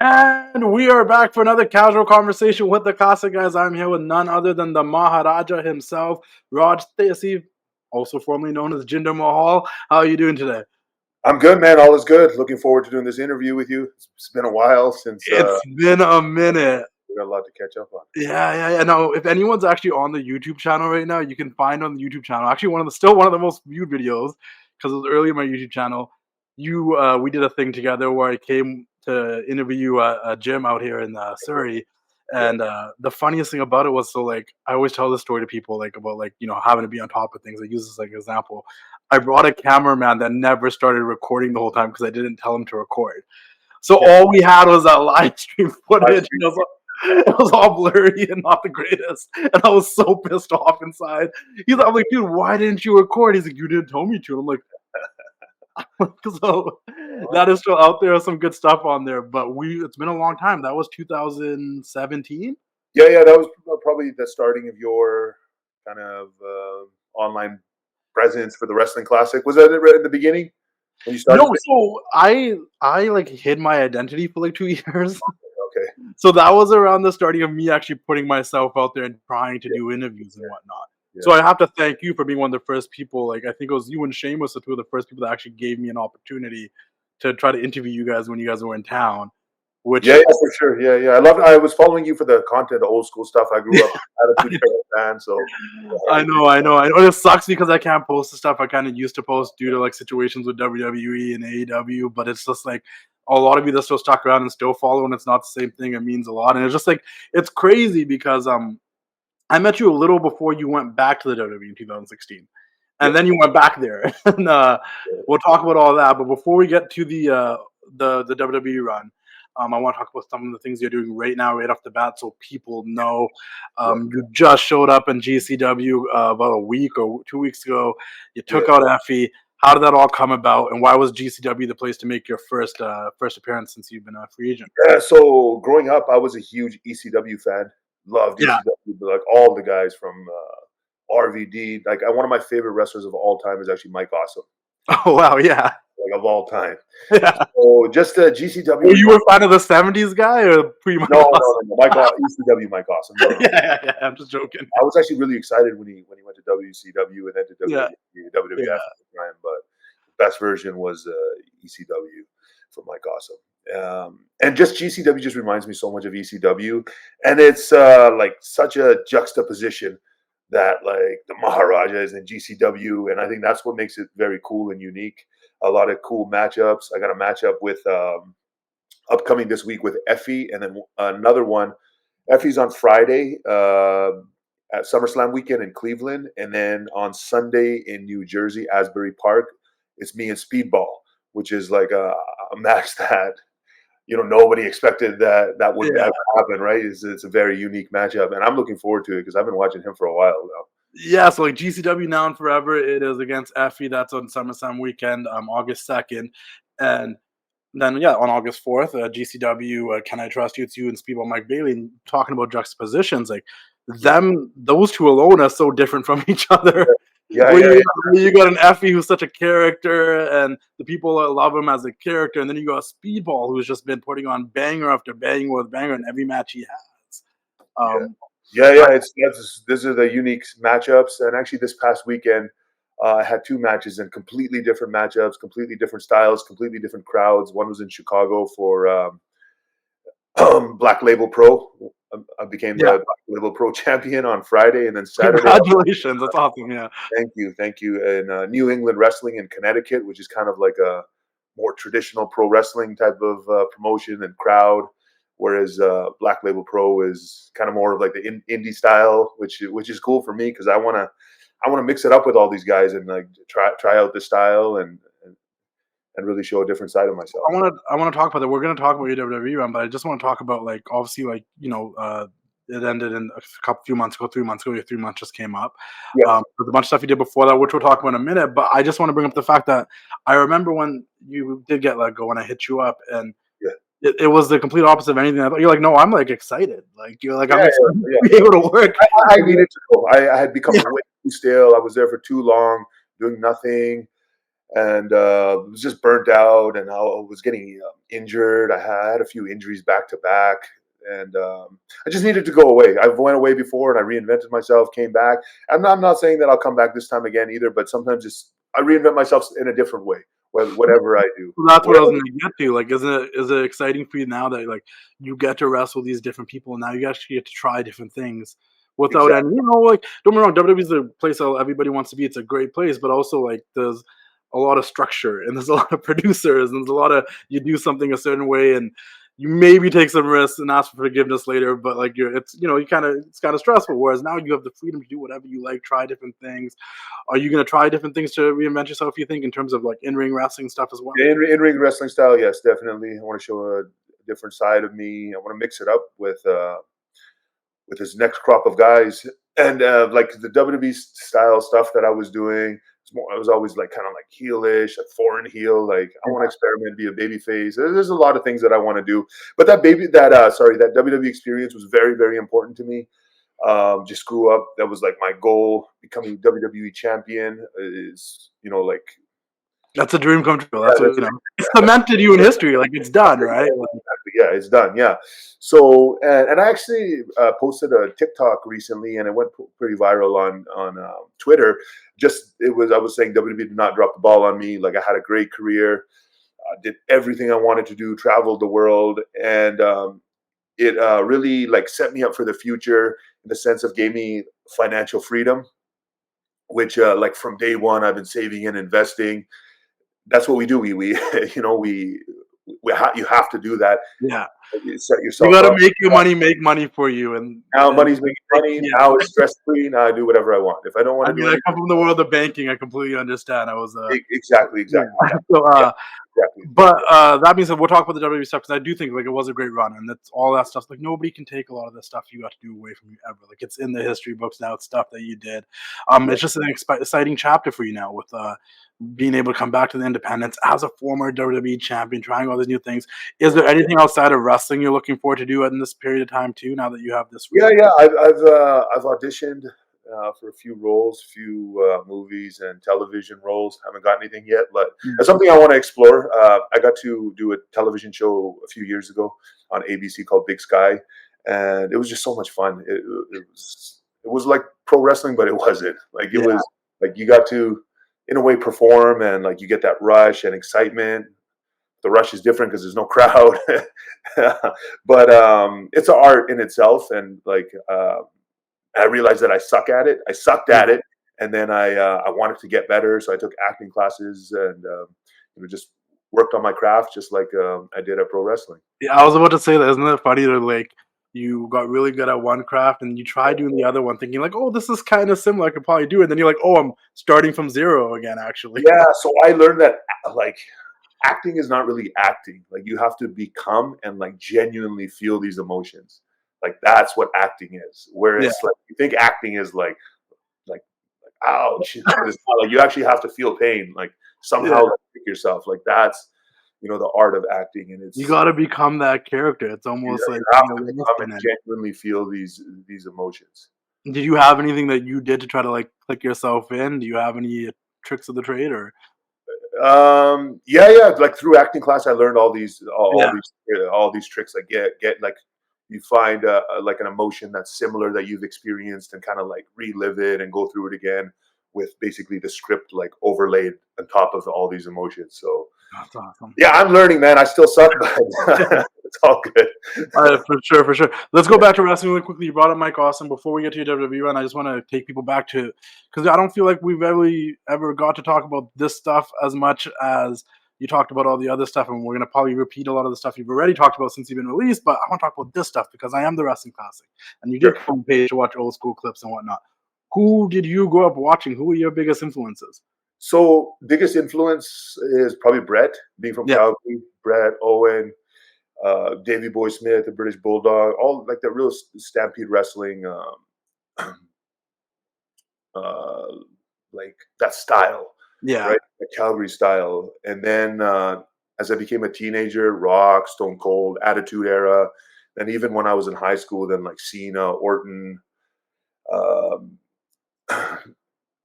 And we are back for another casual conversation with the classic guys. I'm here with none other than the Maharaja himself, Raj Dhesi, also formerly known as Jinder Mahal. How are you doing today? I'm good, man. All is good. Looking forward to doing this interview with you. It's been a while since It's been a minute. we got a lot to catch up on. Yeah. No, if anyone's actually on the YouTube channel right now, you can find on the YouTube channel. Actually, still one of the most viewed videos because it was early on my YouTube channel. We did a thing together where I came to interview a gym out here in Surrey. And the funniest thing about it was, I always tell this story to people, about having to be on top of things. I use this like example. I brought a cameraman that never started recording the whole time because I didn't tell him to record. So all we had was that live stream footage. It was all blurry and not the greatest. And I was so pissed off inside. I'm like, dude, why didn't you record? He's like, you didn't tell me to. I'm like, so that is still out there. Some good stuff on there, but it's been a long time. That was 2017. Yeah, that was probably the starting of your kind of online presence for the Wrestling Classic. Was that right at the beginning when you started? No, so I like hid my identity for like 2 years. Okay. So that was around the starting of me actually putting myself out there and trying to do interviews and whatnot. Yeah. So I have to thank you for being one of the first people. Like, I think it was you and Sheamus, the two of the first people that actually gave me an opportunity to try to interview you guys when you guys were in town. Which yeah, for sure. Yeah. I was following you for the content, the old school stuff. I grew up Attitude Era fan, so I know. It sucks because I can't post the stuff I kind of used to post due to like situations with WWE and AEW. But it's just like a lot of you that still stuck around and still follow, and it's not the same thing. It means a lot, and it's just like it's crazy because I met you a little before you went back to the WWE in 2016. And then you went back there. And we'll talk about all that. But before we get to the WWE run, I want to talk about some of the things you're doing right now, right off the bat, so people know. You just showed up in GCW about a week or 2 weeks ago. You took out Effie. How did that all come about? And why was GCW the place to make your first appearance since you've been a free agent? Yeah, so growing up, I was a huge ECW fan. Loved ECW, like all the guys from RVD. Like one of my favorite wrestlers of all time is actually Mike Awesome. Oh wow, yeah. Like of all time. Yeah. So just GCW. Were you a fan of the 70s guy or pre-Mike? No. Mike ECW Mike Awesome. No. Yeah. I'm just joking. I was actually really excited when he went to WCW and then to WWE after the time, but the best version was ECW for Mike Awesome. And just GCW just reminds me so much of ECW, and it's like such a juxtaposition that like the Maharajas and GCW, and I think that's what makes it very cool and unique. A lot of cool matchups. I got a matchup with upcoming this week with Effie, and then another one. Effie's on Friday at SummerSlam weekend in Cleveland, and then on Sunday in New Jersey, Asbury Park, it's me and Speedball, which is like a match that nobody expected that would ever happen, right? It's a very unique matchup, and I'm looking forward to it because I've been watching him for a while now. Yeah, so like GCW Now and Forever, it is against Effie. That's on SummerSlam weekend, August 2nd. And then, on August 4th, GCW, Can I Trust You? It's you and Speedball Mike Bailey talking about juxtapositions. Like, those two alone are so different from each other. You got an Effie who's such a character, and the people love him as a character, and then you got Speedball who's just been putting on banger after banger with banger in every match he has. These are the unique matchups, and actually this past weekend I had two matches in completely different matchups, completely different styles, completely different crowds. One was in Chicago for Black Label Pro. I became the Black Label Pro champion on Friday, and then Saturday. Congratulations, that's awesome! Yeah, thank you. And New England Wrestling in Connecticut, which is kind of like a more traditional pro wrestling type of promotion and crowd. Whereas Black Label Pro is kind of more of like the indie style, which is cool for me because I want to mix it up with all these guys and like try out the style and really show a different side of myself. I want to talk about that. We're going to talk about your WWE run, but I just want to talk about like obviously like it ended in a few months ago, 3 months ago. Your 3 months just came up. There's a bunch of stuff you did before that, which we'll talk about in a minute. But I just want to bring up the fact that I remember when you did get let go and I hit you up and. It was the complete opposite of anything I thought. You're like, no, I'm like excited. Like you're like, I'm excited to be able to work. I needed to go. I had become way too stale. I was there for too long, doing nothing. and was just burnt out, and I was getting injured. I had a few injuries back to back, and I just needed to go away. I went away before, and I reinvented myself, came back. I'm not saying that I'll come back this time again either, but sometimes just I reinvent myself in a different way, whatever I do. Well, that's what I was gonna get to. Like, is it exciting for you now that like you get to wrestle these different people, and now you actually get to try different things without Exactly. any, like, don't get me wrong, WWE is a place that everybody wants to be. It's a great place, but also like there's a lot of structure and there's a lot of producers and there's a lot of you do something a certain way and you maybe take some risks and ask for forgiveness later, but like it's kind of stressful. Whereas now you have the freedom to do whatever you like, try different things. Are you gonna try different things to reinvent yourself? You think in terms of like in-ring wrestling stuff as well? In ring wrestling style, yes, definitely. I want to show a different side of me. I want to mix it up with this next crop of guys, and like the WWE style stuff that I was doing. I was always like kind of like heelish, like foreign heel. Like I want to experiment, be a baby face. There's a lot of things that I want to do, but that WWE experience was very, very important to me. Just grew up. That was like my goal. Becoming WWE champion is, like That's a dream come true. yeah, That's what it's cemented you in history. Like it's done, right? Like, yeah, it's done. Yeah. So, and I actually posted a TikTok recently, and it went pretty viral on Twitter. I was saying WWE did not drop the ball on me. Like I had a great career, did everything I wanted to do, traveled the world, and it really like set me up for the future in the sense of gave me financial freedom, which like from day one I've been saving and investing. That's what we do. We you have to do that. yeah, You set you yourself got to up. make your money make money for you, and Now money's making money. yeah. Now it's stress free. Now I do whatever I want. If I don't want I to do mean, I anything, come from the world of banking. I completely understand. I was exactly, yeah. yeah, So yeah, exactly. but that means that we'll talk about the WWE stuff because I do think like it was a great run, and that's all that stuff. Like nobody can take a lot of the stuff you got to do away from you ever. Like it's in the history books now. It's stuff that you did. Yeah. It's just an exciting chapter for you now with being able to come back to the independents as a former WWE champion, trying all these new things. Is there anything outside of wrestling you're looking forward to do in this period of time too? Now that you have this, Yeah, yeah. I've auditioned for a few roles, few movies and television roles. Haven't got anything yet, but it's something I want to explore. I got to do a television show a few years ago on ABC called Big Sky, and it was just so much fun. It was like pro wrestling, but it wasn't. Like it yeah, was like you got to, in a way, perform, and like you get that rush and excitement. The rush is different because there's no crowd, but it's an art in itself, and like I realized that I suck at it. I sucked yeah. at it, and then I wanted to get better, so I took acting classes and just worked on my craft, just like I did at pro wrestling. Yeah, I was about to say that. Isn't it funny that like you got really good at one craft and you try doing the other one, thinking like, "Oh, this is kind of similar. I could probably do it." And then you're like, "Oh, I'm starting from zero again." Actually, Yeah, so I learned that like acting is not really acting. Like you have to become and like genuinely feel these emotions. Like that's what acting is. yeah, Whereas like you think acting is like ouch. But it's not like you actually have to feel pain. Like yeah. somehow like, pick yourself. Like that's the art of acting, and You it's got to become that character. It's almost you like have to become lost in and it. genuinely feel these emotions. Did you have anything that you did to try to like click yourself in? Do you have any tricks of the trade or? Yeah, yeah. Like through acting class, I learned Yeah, all these tricks. Like get like you find like an emotion that's similar that you've experienced and kind of like relive it and go through it again with basically the script like overlaid on top of all these emotions. So that's awesome. yeah, I'm learning, man. I still suck, but it's all good. For sure, for sure. Let's go back to wrestling really quickly. You brought up Mike Awesome. Before we get to your WWE run, I just want to take people back to because I don't feel like we've ever got to talk about this stuff as much as you talked about all the other stuff, and we're gonna probably repeat a lot of the stuff you've already talked about since you've been released. But I want to talk about this stuff because I am the wrestling classic, and you did Sure. come on page to watch old school clips and whatnot. Who did you grow up watching? Who were your biggest influences? So biggest influence is probably Brett, being from Yeah, Calgary. Brett, Owen, Davey Boy Smith, the British Bulldog, all like that real Stampede Wrestling, uh, like that style, yeah, right? The Calgary style. And then as I became a teenager, Rock, Stone Cold, Attitude Era. Then even when I was in high school, then like Cena, Orton, um,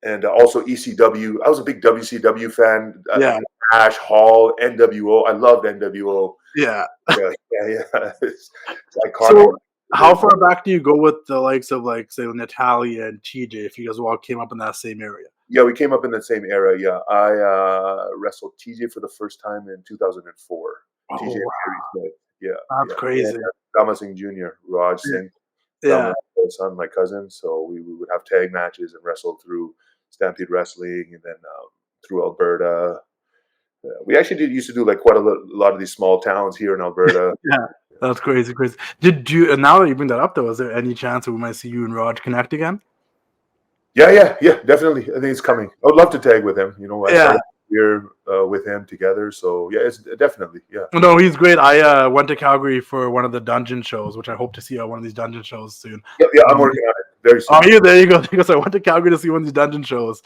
and also ECW. I was a big WCW fan. Yeah. Ash, Hall, NWO. I loved NWO. Yeah. Yeah. It's iconic. So, how far back do you go with the likes of, like, say, Natalia and TJ, if you guys all came up in that same area? Yeah, we came up in the same era. Yeah, I wrestled TJ for the first time in 2004. Oh, TJ wow. Smith. Yeah, That's crazy. Dama Singh Jr., Raj Singh, Yeah. Dama's son, my cousin. So we would have tag matches and wrestle through Stampede Wrestling, and then through Alberta. We actually used to do like quite a lot of these small towns here in Alberta. Yeah, that's crazy. Did you? And now that you bring that up, though, is there any chance that we might see you and Raj connect again? Yeah, definitely. I think it's coming. I would love to tag with him. You know, I started here with him together. So yeah, it's definitely, yeah. No, he's great. I went to Calgary for one of the dungeon shows, which I hope to see at one of these dungeon shows soon. Yeah, I'm working on it very soon. Oh, yeah, there you go. So I went to Calgary to see one of these dungeon shows.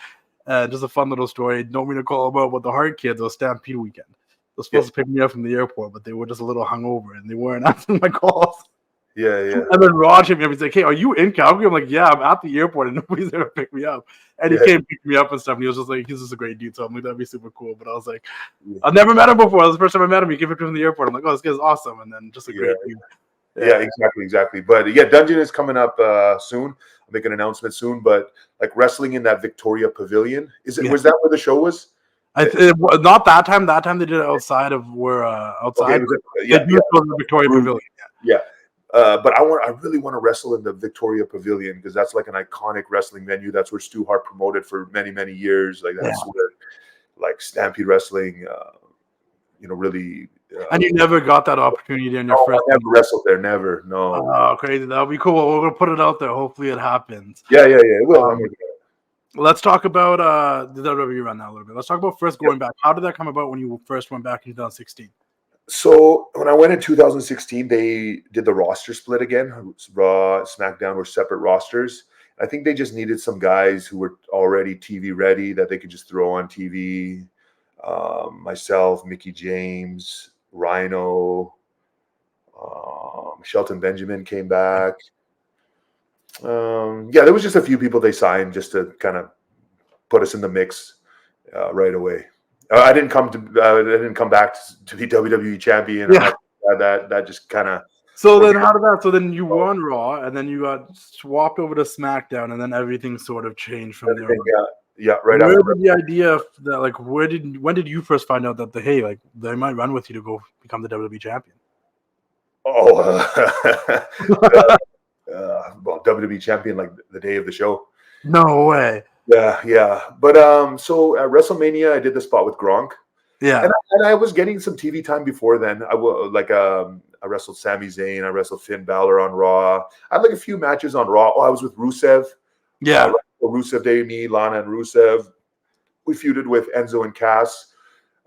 Just a fun little story. Don't mean to call about the Hard Kids. It was Stampede weekend. They were supposed to pick me up from the airport, but they were just a little hungover and they weren't answering my calls. Yeah. And then Raj hit me up. He's like, "Hey, are you in Calgary?" I'm like, "Yeah, I'm at the airport and nobody's there to pick me up." And he came pick me up and stuff. And he was just like, "He's just a great dude." So I'm like, "That'd be super cool." But I was like, I've never met him before. That was the first time I met him. He came up from the airport. I'm like, "Oh, this guy's awesome." And then just a great dude. Yeah, exactly. But yeah, Dungeon is coming up soon. I'll make an announcement soon. But like wrestling in that Victoria Pavilion, was that where the show was? Not that time. That time they did it outside of where outside. Okay, the Victoria Pavilion. Yeah. But I really want to wrestle in the Victoria Pavilion because that's like an iconic wrestling venue. That's where Stu Hart promoted for many, many years. Like that's where, like Stampede Wrestling, really. And you never got that opportunity in your first. I never wrestled there. Never. No. Oh, crazy! That'll be cool. We're gonna put it out there. Hopefully, it happens. Yeah. It will. Let's talk about the WWE run now a little bit. Let's talk about first going back. How did that come about when you first went back in 2016? So when I went in 2016, they did the roster split again. Raw, SmackDown were separate rosters. I think they just needed some guys who were already TV ready that they could just throw on TV. Myself, Mickey James, Rhino, Shelton Benjamin came back. There was just a few people they signed just to kind of put us in the mix right away. I didn't come back to be WWE champion. Yeah. That just kind of. So then, how did that? So then you won Raw, and then you got swapped over to SmackDown, and then everything sort of changed from there. Yeah, right. Where did the idea of that? Like, when did you first find out that they might run with you to go become the WWE champion? Well, WWE champion like the day of the show. No way. Yeah. But so at WrestleMania, I did the spot with Gronk. Yeah. And I was getting some TV time before then. I wrestled Sami Zayn. I wrestled Finn Balor on Raw. I had like a few matches on Raw. I was with Rusev. Yeah. Rusev Day, me, Lana, and Rusev. We feuded with Enzo and Cass.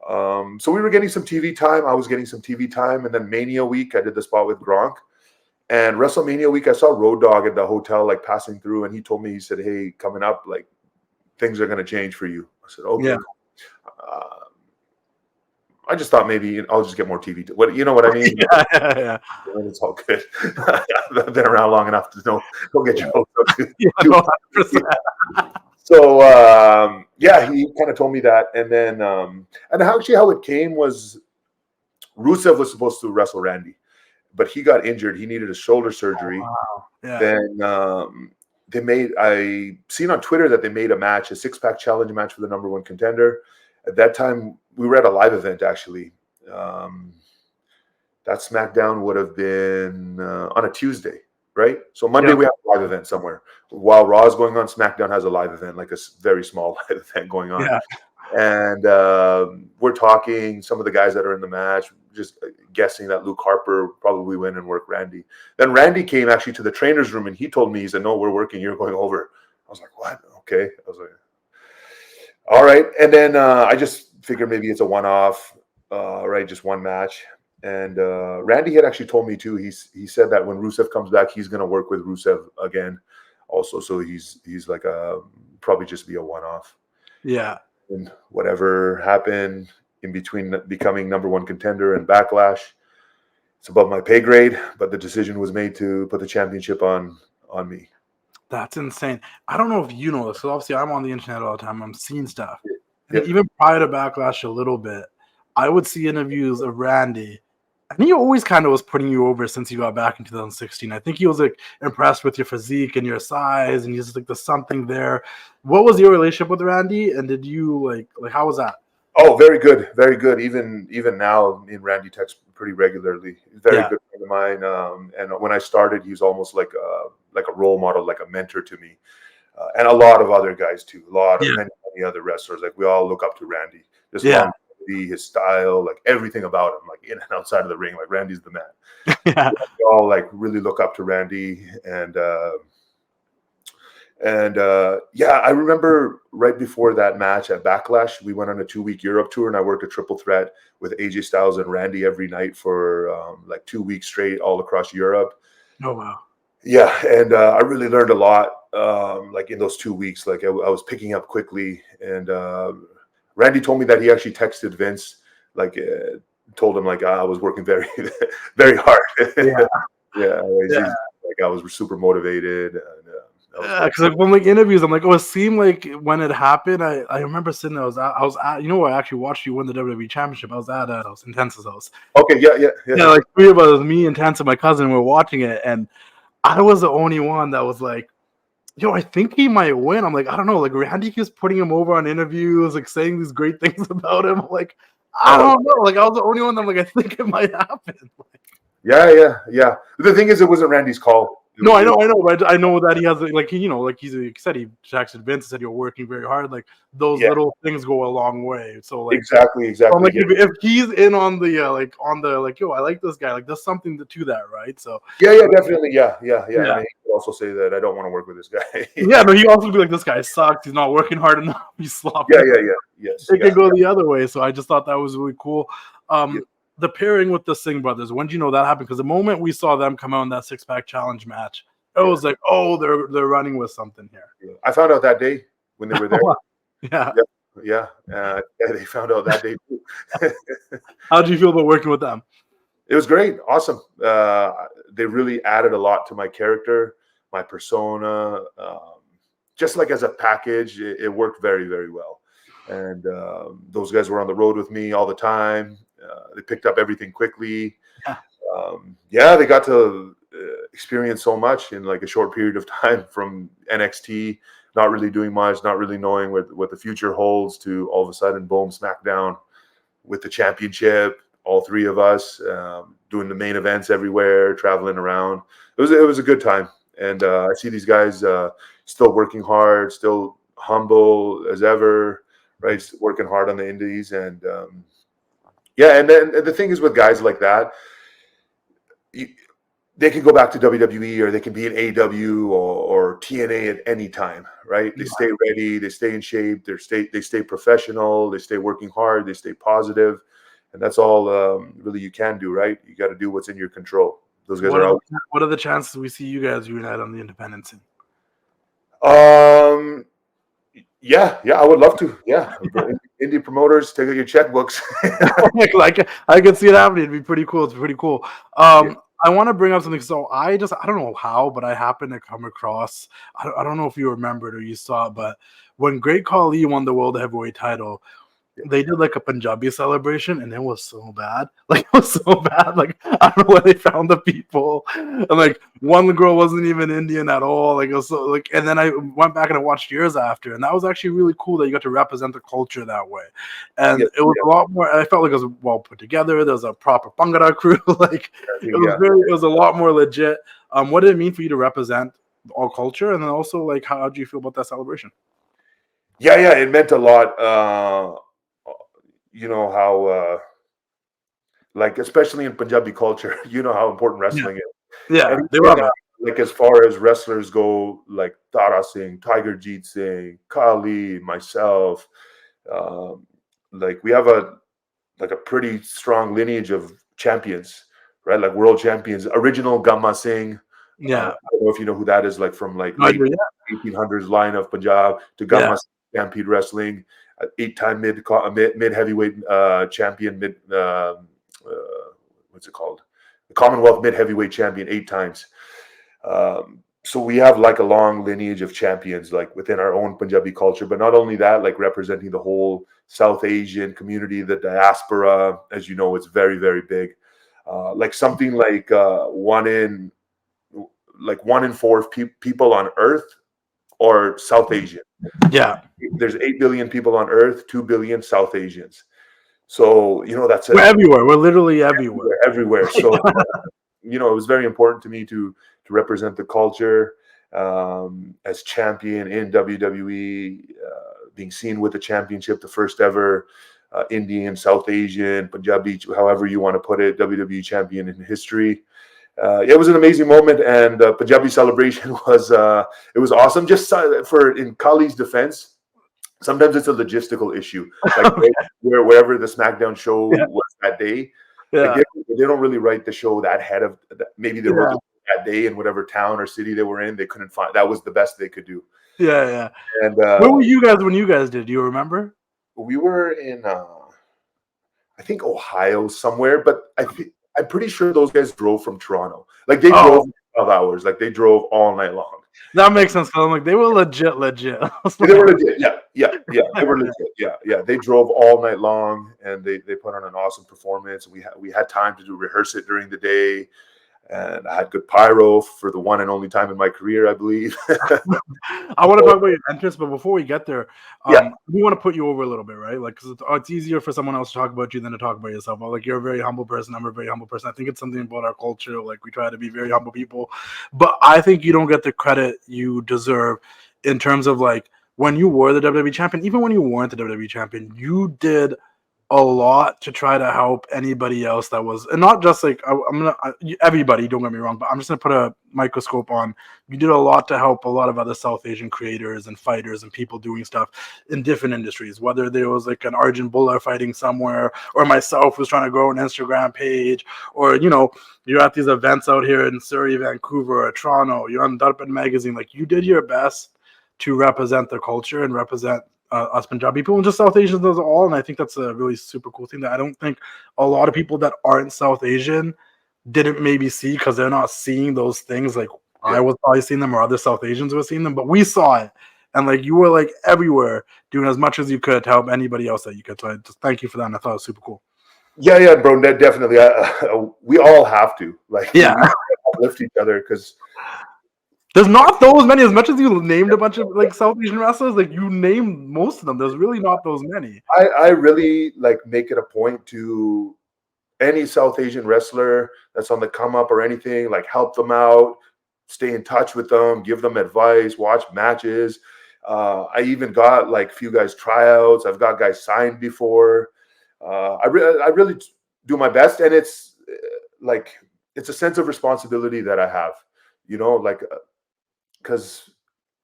So we were getting some TV time. I was getting some TV time. And then Mania week, I did the spot with Gronk. And WrestleMania week, I saw Road Dogg at the hotel, like passing through. And he told me, he said, "Hey, coming up, like things are going to change for you." I said, "Okay." Yeah. I just thought maybe I'll just get more TV. You know what I mean? Yeah. It's all good. I've been around long enough to know. Don't get your hopes up. So he kind of told me that, and then and how it came was Rusev was supposed to wrestle Randy, but he got injured. He needed a shoulder surgery. Oh, wow. Yeah. Then I seen on Twitter that they made a match, a 6-pack challenge match for the number 1 contender. At that time, we were at a live event, actually. That SmackDown would have been on a Tuesday, right? So Monday we have a live event somewhere. While Raw is going on, SmackDown has a live event, like a very small live event going on. Yeah. And we're talking, some of the guys that are in the match, just guessing that Luke Harper would probably win and work Randy. Then Randy came actually to the trainer's room, and he told me, he said, "No, we're working. You're going over." I was like, "What?" Okay. I was like, all right. And then I just figured maybe it's a one-off, right? Just one match. And Randy had actually told me too. He said that when Rusev comes back, he's going to work with Rusev again also. So he's like probably just be a one-off. Yeah. And whatever happened in between becoming number 1 contender and Backlash, it's above my pay grade. But the decision was made to put the championship on me. That's insane. I don't know if you know this, because obviously I'm on the internet all the time. I'm seeing stuff. And Yep. even prior to Backlash a little bit, I would see interviews of Randy, and he always kind of was putting you over since you got back in 2016. I think he was like impressed with your physique and your size, and he's just like, there's something there. What was your relationship with Randy, and did you like how was that? Oh, very good, very good. Even now, me and Randy text pretty regularly. He's a very good friend of mine. And when I started, he was almost like a role model, like a mentor to me, and a lot of other guys too. A lot of many other wrestlers. Like we all look up to Randy. Just longevity, his style, like everything about him, like in and outside of the ring. Like Randy's the man. We all like really look up to Randy, and I remember right before that match at Backlash, we went on a 2-week Europe tour, and I worked a triple threat with AJ Styles and Randy every night for like 2 weeks straight, all across Europe. Oh wow! Yeah, and I really learned a lot. Like in those 2 weeks, like I was picking up quickly, and Randy told me that he actually texted Vince, like told him like I was working very, very hard. Like I was super motivated. And, because like when like interviews, I'm like, oh, it seemed like when it happened, I remember sitting there, I was at, you know, I actually watched you win the WWE Championship. I was at Intense's house. Okay, yeah. Like 3 of us, me, Intense, and my cousin, were watching it, and I was the only one that was like, yo, I think he might win. I'm like, I don't know. Like Randy keeps putting him over on interviews, like saying these great things about him. I'm like, I don't know. Like I was the only one that I'm like, I think it might happen. Yeah. The thing is, it wasn't Randy's call. No, I know, but I know that he has like he, you know, like he said he texted Vince and said you're working very hard. Like those little things go a long way. So like exactly. So I'm like if he's in on the like yo, I like this guy. Like there's something to that, right? So definitely, yeah. And he could also say that I don't want to work with this guy. But he also be like, this guy sucks. He's not working hard enough. He's sloppy. Yes. It could go the other way. So I just thought that was really cool. The pairing with the Singh brothers, when did you know that happened? Because the moment we saw them come out in that 6-pack challenge match, it was like, oh, they're running with something here. I found out that day when they were there. They found out that day too. How did you feel about working with them? It was great, awesome. They really added a lot to my character, my persona. Just like as a package, it worked very, very well. And those guys were on the road with me all the time. They picked up everything quickly. They got to experience so much in like a short period of time, from NXT, not really doing much, not really knowing what the future holds, to all of a sudden, boom, SmackDown with the championship, all 3 of us doing the main events everywhere, traveling around. It was a good time. And I see these guys still working hard, still humble as ever, right? Working hard on the indies. And and then the thing is with guys like that, they can go back to WWE, or they can be in AEW or TNA at any time, right? They stay ready, they stay in shape, they stay professional, they stay working hard, they stay positive, and that's all really you can do, right? You got to do what's in your control. Those guys are out. What are the chances we see you guys reunite on the Independents? I would love to. Yeah, indie promoters, take out your checkbooks. Like I could see it happening. It'd be pretty cool. It's pretty cool. I want to bring up something. So I don't know how, but I happened to come across. I don't know if you remembered or you saw it, but when Great Khali won the World Heavyweight title, they did like a Punjabi celebration, and it was so bad. Like it was so bad. Like I don't know where they found the people. And like one girl wasn't even Indian at all. Like it was so like. And then I went back and I watched years after, and that was actually really cool that you got to represent the culture that way. And it was a lot more. I felt like it was well put together. There was a proper Bhangra crew. Like it was a lot more legit. What did it mean for you to represent all culture? And then also like how do you feel about that celebration? Yeah, it meant a lot. You know how, like, especially in Punjabi culture, you know how important wrestling is. Yeah, they love it. Like, as far as wrestlers go, like Tara Singh, Tiger Jeet Singh, Kali, myself, like we have a pretty strong lineage of champions, right? Like world champions, original Gamma Singh. I don't know if you know who that is, like from like late 1800s line of Punjab to Gamma Stampede Wrestling. 8-time mid heavyweight champion, what's it called? The Commonwealth mid heavyweight champion 8 times. so we have like a long lineage of champions like within our own Punjabi culture, but not only that, like representing the whole South Asian community, the diaspora, as you know, it's very, very big. Like something like one in 4 people on Earth are South Asian. Yeah. There's 8 billion people on Earth, 2 billion South Asians. So, that's we're everywhere. We're literally everywhere. Everywhere. So, it was very important to me to represent the culture as champion in WWE, being seen with the championship, the first ever Indian, South Asian, Punjabi, however you want to put it, WWE champion in history. It was an amazing moment, and Punjabi celebration was awesome. Just for in Khali's defense, sometimes it's a logistical issue, like wherever the SmackDown show was that day. Yeah. Like they don't really write the show that ahead of maybe they wrote that day in whatever town or city they were in. They couldn't find that was the best they could do. Yeah. And where were you guys when you guys did? Do you remember? We were in I think Ohio somewhere, but I'm pretty sure those guys drove from Toronto. Like they drove 12 hours. Like they drove all night long. That makes sense. I'm like, they were legit. They were legit. Yeah. They were legit. Yeah. They drove all night long, and they put on an awesome performance. We had time to rehearse it during the day, and I had good pyro for the one and only time in my career, I believe. I want to talk about your entrance, but before we get there, we want to put you over a little bit, right? Like, because it's easier for someone else to talk about you than to talk about yourself. Like, you're a very humble person. I'm a very humble person. I think it's something about our culture. Like, we try to be very humble people, but I think you don't get the credit you deserve in terms of like when you were the WWE champion, even when you weren't the WWE champion, you did a lot to try to help anybody else that was, and not just like everybody, don't get me wrong, but I'm just gonna put a microscope on. You did a lot to help a lot of other South Asian creators and fighters and people doing stuff in different industries, whether there was like an Arjun Bulla fighting somewhere, or myself was trying to grow an Instagram page, or you're at these events out here in Surrey, Vancouver, or Toronto, you're on Darpan magazine. Like, you did your best to represent the culture and represent us Punjabi people and just South Asians as all. And I think that's a really super cool thing that I don't think a lot of people that aren't South Asian didn't maybe see, because they're not seeing those things like I was probably seeing them or other South Asians were seeing them, but we saw it. And like, you were like everywhere doing as much as you could to help anybody else that you could. So I just thank you for that. And I thought it was super cool. Yeah, bro, definitely. We all have to uplift each other, because there's not those many. As much as you named a bunch of like South Asian wrestlers, like you named most of them, there's really not those many. I really like make it a point to any South Asian wrestler that's on the come up or anything, like help them out, stay in touch with them, give them advice, watch matches. I even got like a few guys tryouts. I've got guys signed before. I really do my best, and it's like it's a sense of responsibility that I have, like. Because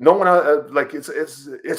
no one like it's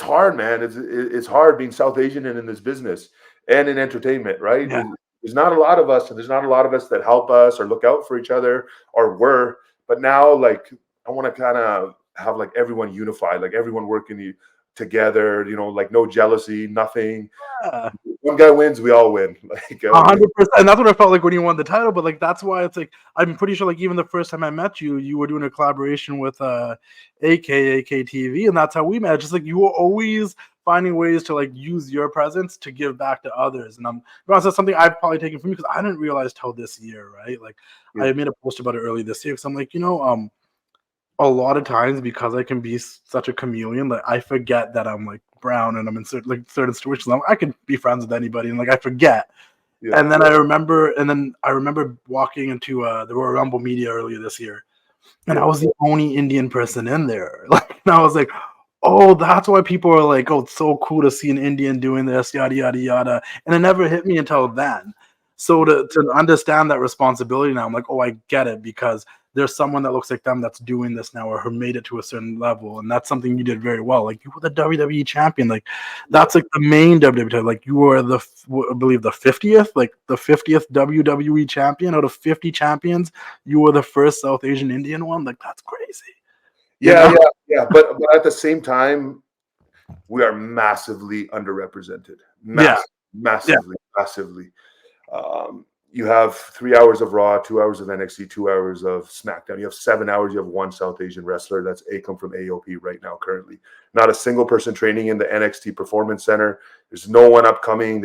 hard, man. It's hard being South Asian and in this business and in entertainment, right? Yeah. There's not a lot of us, and there's not a lot of us that help us or look out for each other or were. But now, like, I want to kind of have like everyone unified, like everyone working together. Like no jealousy, nothing. Yeah. One guy wins, we all win. Like 100%, and that's what I felt like when you won the title. But like, that's why it's like, I'm pretty sure like even the first time I met you, you were doing a collaboration with AKTV, and that's how we met. Just like, you were always finding ways to like use your presence to give back to others. And that's something I've probably taken from you, because I didn't realize till this year, right? Like, I made a post about it early this year, because I'm like, a lot of times, because I can be such a chameleon, like I forget that I'm like brown and I'm in certain situations. I can be friends with anybody, and like I forget. Yeah. And then I remember walking into the Royal Rumble media earlier this year, and I was the only Indian person in there. Like, and I was like, oh, that's why people are like, oh, it's so cool to see an Indian doing this, yada yada yada. And it never hit me until then. So to understand that responsibility now, I'm like, oh, I get it, because there's someone that looks like them that's doing this now, or who made it to a certain level. And that's something you did very well. Like, you were the WWE champion. Like, that's like the main WWE title. Like, you were I believe the 50th WWE champion out of 50 champions. You were the first South Asian Indian one. Like, that's crazy. Yeah. But at the same time, we are massively underrepresented. Massively. you have 3 hours of Raw, 2 hours of NXT, 2 hours of SmackDown. You have 7 hours. You have one South Asian wrestler. That's Akam from AOP right now, currently. Not a single person training in the NXT Performance Center. There's no one upcoming.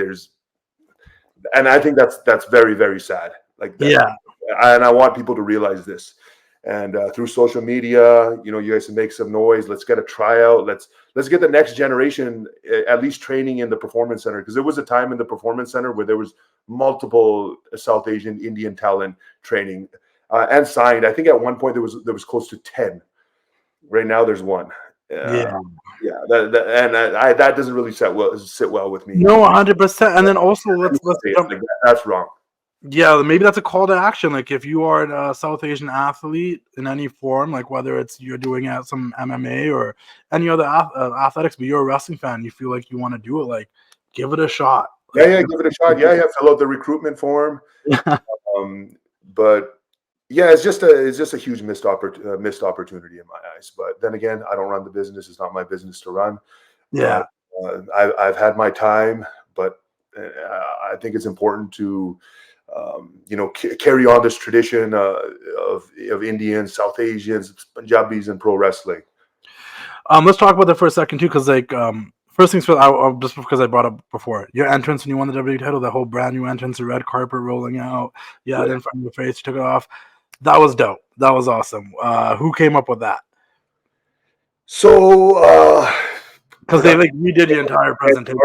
And I think that's very, very sad. Like that. Yeah. And I want people to realize this. And through social media, you know, you guys can make some noise. Let's get a tryout. Let's get the next generation at least training in the Performance Center, because there was a time in the Performance Center where there was multiple South Asian Indian talent training and signed. I think at one point there was close to 10. Right now there's one. Yeah. That doesn't really sit well with me. No, 100%. And then also let's jump. Like that's wrong. Yeah, maybe that's a call to action. Like if you are a South Asian athlete in any form, like whether it's you're doing some MMA or any other athletics, but you're a wrestling fan, you feel like you want to do it, like give it a shot. Yeah, give it a shot. Yeah, fill out the recruitment form. But yeah, it's just a huge missed opportunity in my eyes. But then again, I don't run the business. It's not my business to run. Yeah, I've had my time, but I think it's important to carry on this tradition of Indians, South Asians, Punjabis in pro wrestling. Let's talk about that for a second too, because like first things first, just because I brought up before your entrance when you won the WWE title, that whole brand new entrance, the red carpet rolling out, in front of your face, you took it off. That was dope. That was awesome. Who came up with that? So, because they redid the entire presentation.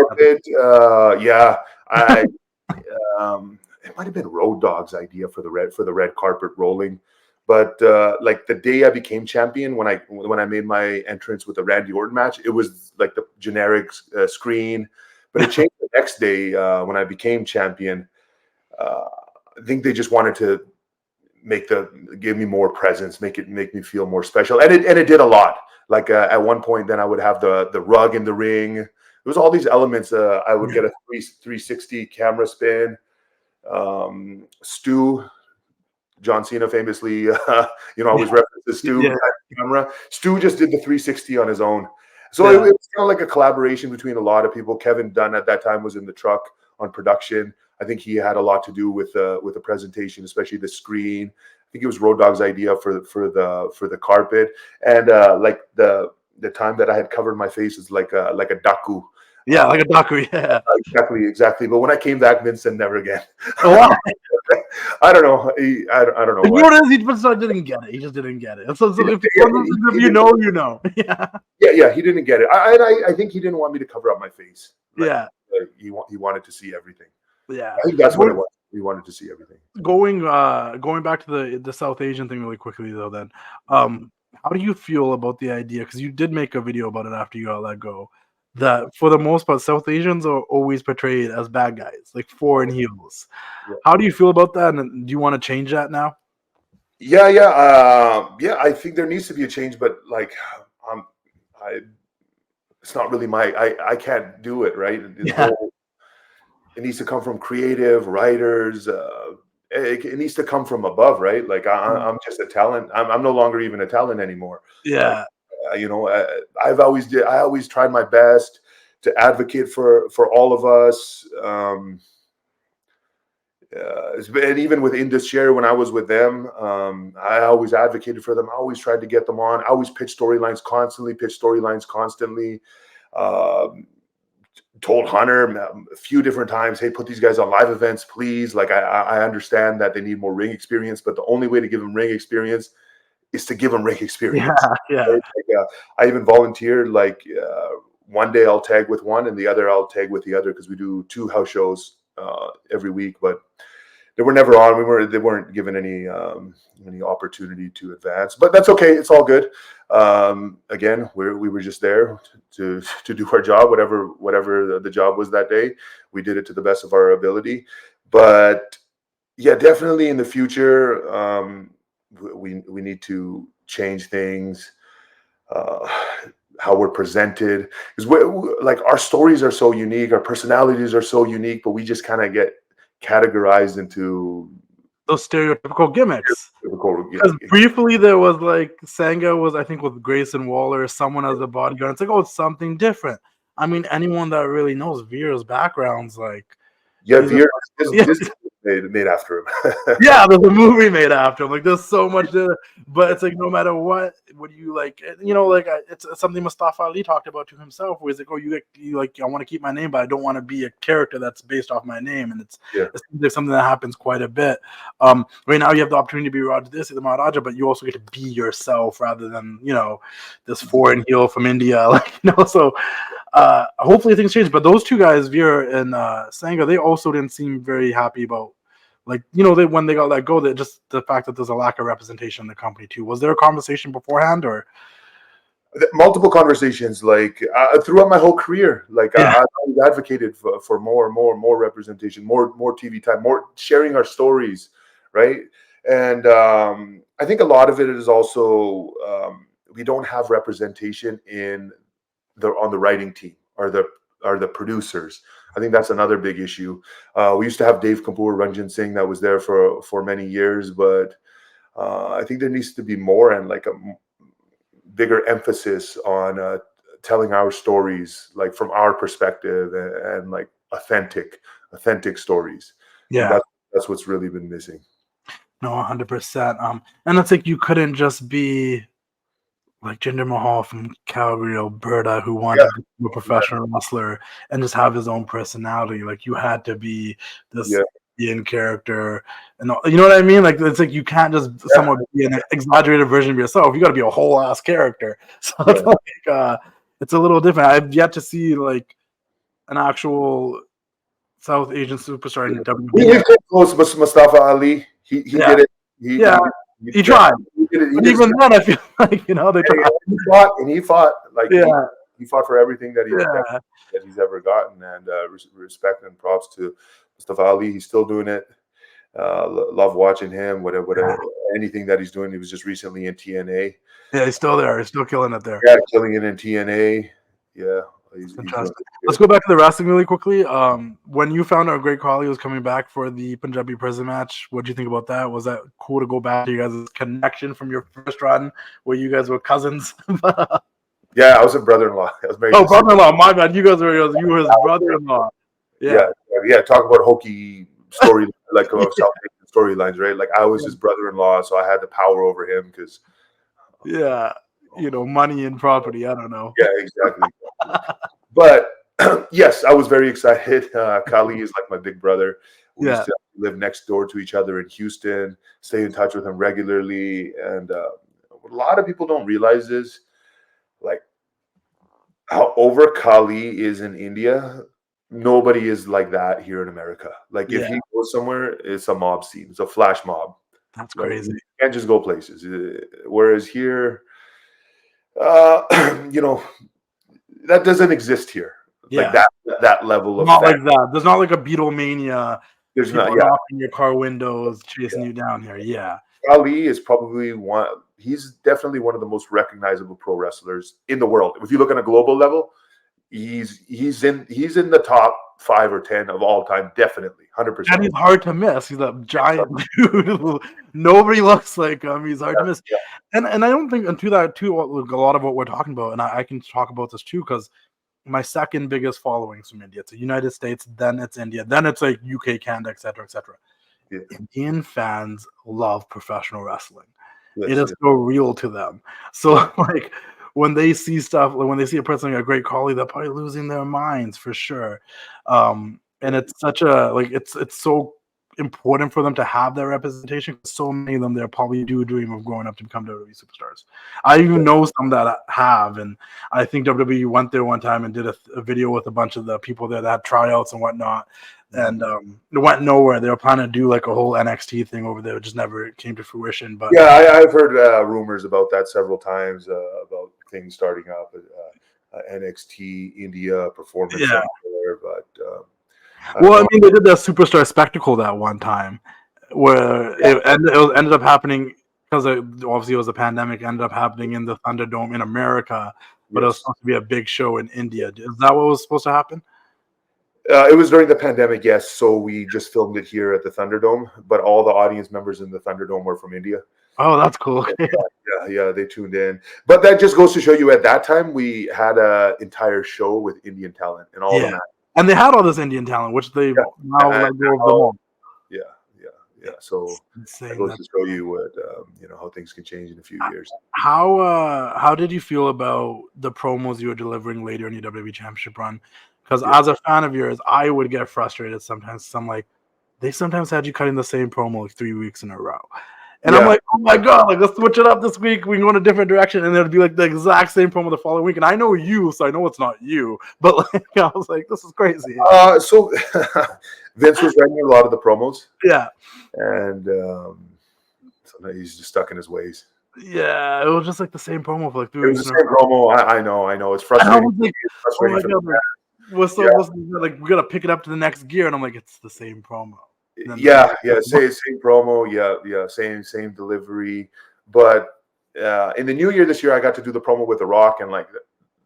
It might have been Road Dogg's idea for the red carpet rolling, but like the day I became champion, when I made my entrance with the Randy Orton match, it was like the generic screen, but it changed the next day when I became champion. I think they just wanted to give me more presence, make me feel more special, and it did a lot. Like at one point, then I would have the rug in the ring. It was all these elements. I would get a 360 camera spin. Stu, John Cena famously, always references Stu camera. Stu just did the 360 on his own. So it was kind of like a collaboration between a lot of people. Kevin Dunn at that time was in the truck on production. I think he had a lot to do with the presentation, especially the screen. I think it was Road Dogg's idea for the carpet, and like the time that I had covered my face is like a daku. Yeah, like a daku. Yeah, exactly. But when I came back, Vince said never again. Oh, wow. I don't know. I don't know. You know what it is? He just didn't get it. He just didn't get it. So if you know, you know. Yeah. He didn't get it. I think he didn't want me to cover up my face. He wanted to see everything. Yeah, I think that's what it was. He wanted to see everything. Going back to the South Asian thing really quickly though. Then, how do you feel about the idea? Because you did make a video about it after you got let go. That for the most part, South Asians are always portrayed as bad guys, like foreign heels. Yeah. How do you feel about that? And do you want to change that now? Yeah. I think there needs to be a change, but like, it's not really I can't do it, right? It needs to come from creative writers. It needs to come from above, right? Like I'm just a talent. I'm no longer even a talent anymore. Yeah. I always tried my best to advocate for all of us. And even with Idus Sher, when I was with them, I always advocated for them. I always tried to get them on. I always pitched storylines constantly. Told Hunter a few different times, hey, put these guys on live events, please. Like I understand that they need more ring experience, but the only way to give them ring experience is to give them ring experience. Yeah. Right? Like, I even volunteered, like one day I'll tag with one and the other I'll tag with the other, because we do 2 house shows every week, but they were never on. They weren't given any opportunity to advance, but that's okay. It's all good. Again, we were just there to do our job, whatever the job was that day. We did it to the best of our ability. But yeah, definitely in the future, we need to change things, how we're presented, because like our stories are so unique, our personalities are so unique, but we just kind of get categorized into those stereotypical gimmicks. Because briefly there was like Sangha was, I think, with Grayson Waller, someone as a bodyguard. It's like, oh, it's something different. I mean, anyone that really knows Veer's background's like, Veer. made after him. Yeah, there's a movie made after him. Like, there's so much there, but it's like no matter what you like, it's something Mustafa Ali talked about to himself, where he's like, oh, you like, I want to keep my name, but I don't want to be a character that's based off my name, and it's something that happens quite a bit. Right now, you have the opportunity to be Raj Dhesi, the Maharaja, but you also get to be yourself rather than this foreign heel from India, So hopefully things change. But those two guys, Veer and Sangha, they also didn't seem very happy about. When they got let go, that just the fact that there's a lack of representation in the company too. Was there a conversation beforehand, or multiple conversations? Throughout my whole career, I advocated for more representation, more TV time, more sharing our stories, right? And I think a lot of it is also we don't have representation on the writing team or the producers. I think that's another big issue. We used to have Dave Kapoor, Ranjan Singh, that was there for many years, but I think there needs to be more and a bigger emphasis on telling our stories, from our perspective, and authentic stories. Yeah, that's what's really been missing. No, 100%. And it's like you couldn't just be like Jinder Mahal from Calgary, Alberta, who wanted to be a professional wrestler and just have his own personality. Like, you had to be this Indian character, and you know what I mean? Like, it's like you can't just somewhat be an exaggerated version of yourself. You got to be a whole ass character. So it's like it's a little different. I've yet to see an actual South Asian superstar in WWE. We came close with Mustafa Ali. He did it. He tried. But even then, I feel like they tried. He fought. He fought for everything that he's ever gotten, and respect and props to Mustafa Ali. He's still doing it. Love watching him. Whatever, anything that he's doing. He was just recently in TNA. Yeah, he's still there. He's still killing it there. Yeah, killing it in TNA. Yeah. He's Let's go back to the wrestling really quickly. When you found out Great Khali was coming back for the Punjabi prison match, what do you think about that? Was that cool to go back to you guys' connection from your first run where you guys were cousins? Yeah, I was a brother-in-law. I was married. Oh, brother-in-law. My bad. You were his brother-in-law. Yeah. Talk about hokey story, South Asian storylines, right? I was his brother-in-law, so I had the power over him because. Yeah. Money and property. I don't know. Yeah, exactly. But yes, I was very excited. Khali is like my big brother. We used to live next door to each other in Houston, stay in touch with him regularly. And what a lot of people don't realize is how over Khali is in India. Nobody is like that here in America. If he goes somewhere, it's a mob scene. It's a flash mob. That's crazy. You can't just go places. Whereas here, that doesn't exist here. That level of not like that. There's not like a Beatlemania. There's not knocking your car windows, chasing you down here. Yeah. Ali is probably he's definitely one of the most recognizable pro wrestlers in the world. If you look on a global level, he's in the top 5 or 10 of all time, definitely, 100%. And he's hard to miss. He's a giant dude. Nobody looks like him. He's hard to miss. Yeah. And I don't think, and to that too, a lot of what we're talking about, and I can talk about this too, because my second biggest following is from India. It's the United States, then it's India, then it's like UK, Canada, etc., etc. Yeah. Indian fans love professional wrestling. It is so real to them. So when they see stuff, when they see a person like a Great Khali, they're probably losing their minds for sure. And it's such a it's so important for them to have that representation. So many of them, they probably do dream of growing up to become WWE superstars. I even know some that have, and I think WWE went there one time and did a video with a bunch of the people there that had tryouts and whatnot. And it went nowhere. They were planning to do a whole NXT thing over there. It just never came to fruition. But I've heard rumors about that several times about things starting up at NXT India Performance Center. But I mean, they did that Superstar Spectacle that one time where it ended up happening because obviously it was a pandemic. Ended up happening in the Thunderdome in America, but it was supposed to be a big show in India. Is that what was supposed to happen? It was during the pandemic, yes. So we just filmed it here at the Thunderdome, but all the audience members in the Thunderdome were from India. Oh, that's cool. Yeah, they tuned in. But that just goes to show you, at that time we had an entire show with Indian talent and all of that. And they had all this Indian talent, which they now let go of them all. Yeah, So that Insane. goes to show you what how things can change in a few years. How did you feel about the promos you were delivering later in your WWE Championship run? Because as a fan of yours, I would get frustrated sometimes. I'm like, they sometimes had you cutting the same promo like 3 weeks in a row. And I'm like, oh my God, like let's switch it up this week. We can go in a different direction. And it'll be like the exact same promo the following week. And I know you, so I know it's not you. But like I was like, this is crazy. So Vince was writing a lot of the promos. Yeah. And sometimes he's just stuck in his ways. Yeah, it was just like the same promo for like 3 weeks. It was the same promo. I know. It's frustrating. I was like, oh my God, what's like we gotta pick it up to the next gear. And I'm like, it's the same promo. Same promo, same delivery. But in the new year this year, I got to do the promo with The Rock and like.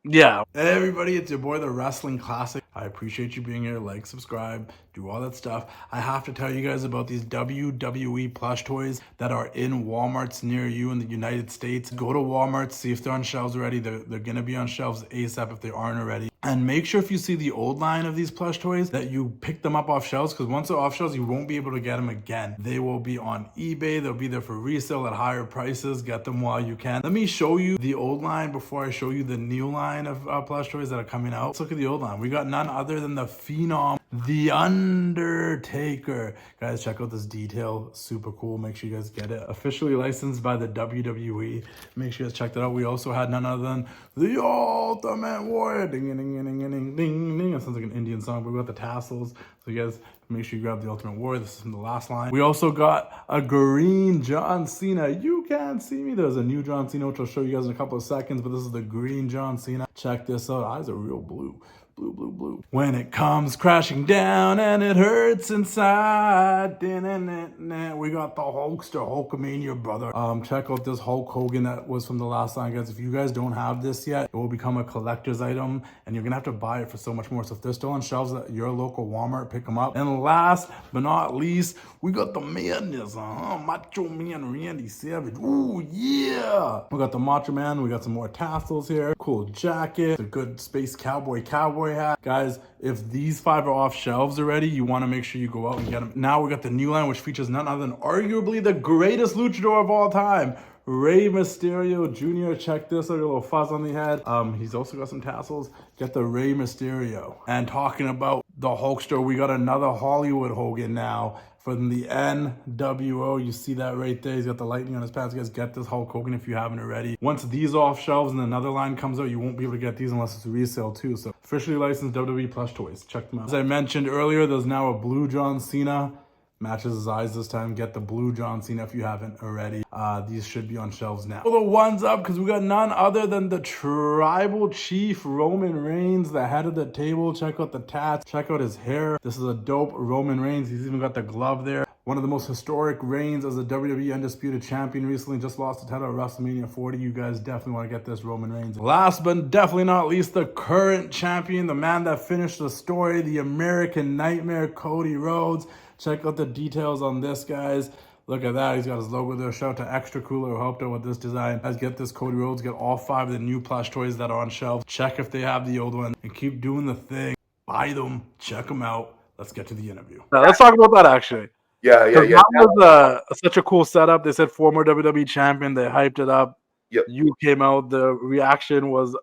Yeah. Hey everybody, it's your boy, the Wrestling Classic. I appreciate you being here. Like, subscribe, do all that stuff. I have to tell you guys about these WWE plush toys that are in Walmarts near you in the United States. Go to Walmart, see if they're on shelves already. They're gonna be on shelves ASAP if they aren't already. And make sure if you see the old line of these plush toys that you pick them up off shelves, because once they're off shelves, you won't be able to get them again. They will be on eBay. They'll be there for resale at higher prices. Get them while you can. Let me show you the old line before I show you the new line of plush toys that are coming out. Let's look at the old line. We got none other than the Phenom, The Undertaker. Guys, check out this detail. Super cool. Make sure you guys get it. Officially licensed by the WWE. Make sure you guys check that out. We also had none other than The Ultimate Warrior. Ding, ding, ding, ding, ding, ding, ding. That sounds like an Indian song, but we got the tassels. So you guys make sure you grab the Ultimate Warrior. This is from the last line. We also got a green John Cena. You can't see me. There's a new John Cena, which I'll show you guys in a couple of seconds, but this is the green John Cena. Check this out. Eyes are real blue. Blue. When it comes crashing down and it hurts inside. We got the Hulkster, Hulkamania, brother. Check out this Hulk Hogan that was from the last line, guys. If you guys don't have this yet, it will become a collector's item and you're gonna have to buy it for so much more. So if they're still on shelves at your local Walmart, pick them up. And last but not least, we got the madness, Macho Man Randy Savage. Ooh, yeah! We got the Macho Man, we got some more tassels here. Cool jacket, a good space cowboy hat. Guys, if these 5 are off shelves already, you want to make sure you go out and get them. Now we got the new line, which features none other than arguably the greatest luchador of all time, Rey Mysterio Jr. Check this out, a little fuzz on the head. He's also got some tassels. Get the Rey Mysterio. And talking about the Hulkster, we got another Hollywood Hogan now from the NWO. You see that right there. He's got the lightning on his pants. You guys get this Hulk Hogan if you haven't already. Once these off shelves and another line comes out, you won't be able to get these unless it's resale too. So officially licensed WWE plush toys. Check them out. As I mentioned earlier, there's now a blue John Cena. Matches his eyes this time. Get the blue John Cena if you haven't already. These should be on shelves now. Pull the ones up because we got none other than the Tribal Chief Roman Reigns, the head of the table. Check out the tats. Check out his hair. This is a dope Roman Reigns. He's even got the glove there. One of the most historic reigns as a WWE Undisputed Champion. Recently just lost the title at WrestleMania 40. You guys definitely want to get this Roman Reigns. Last but definitely not least, the current champion, the man that finished the story, the American Nightmare, Cody Rhodes. Check out the details on this, guys. Look at that. He's got his logo there. Shout out to Extra Cooler who helped out with this design. Guys, get this Cody Rhodes. Get all 5 of the new plush toys that are on shelves. Check if they have the old one. And keep doing the thing. Buy them. Check them out. Let's get to the interview. Now, let's talk about that, actually. Yeah. That was such a cool setup. They said former WWE champion. They hyped it up. Yep. You came out. The reaction was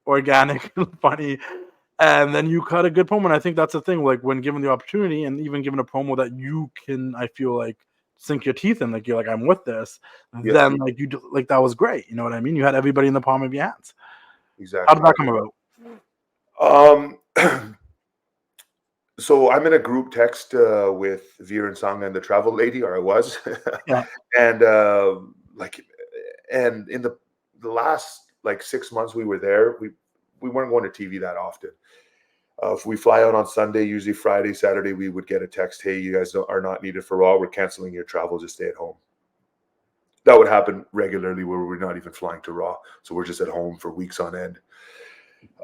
organic and funny. And then you cut a good promo. And I think that's the thing. Like, when given the opportunity and even given a promo that you can, I feel like, sink your teeth in, like, you're like, I'm with this. Yep. Then, like, that was great. You know what I mean? You had everybody in the palm of your hands. Exactly. How did that come about? So I'm in a group text with Veer and Sangha and the travel lady, or I was. Yeah. And and in the last 6 months we were there, we weren't going to TV that often. If we fly out on Sunday, usually Friday, Saturday, we would get a text, hey, you guys are not needed for Raw. We're canceling your travel. Just stay at home. That would happen regularly where we're not even flying to Raw. So we're just at home for weeks on end.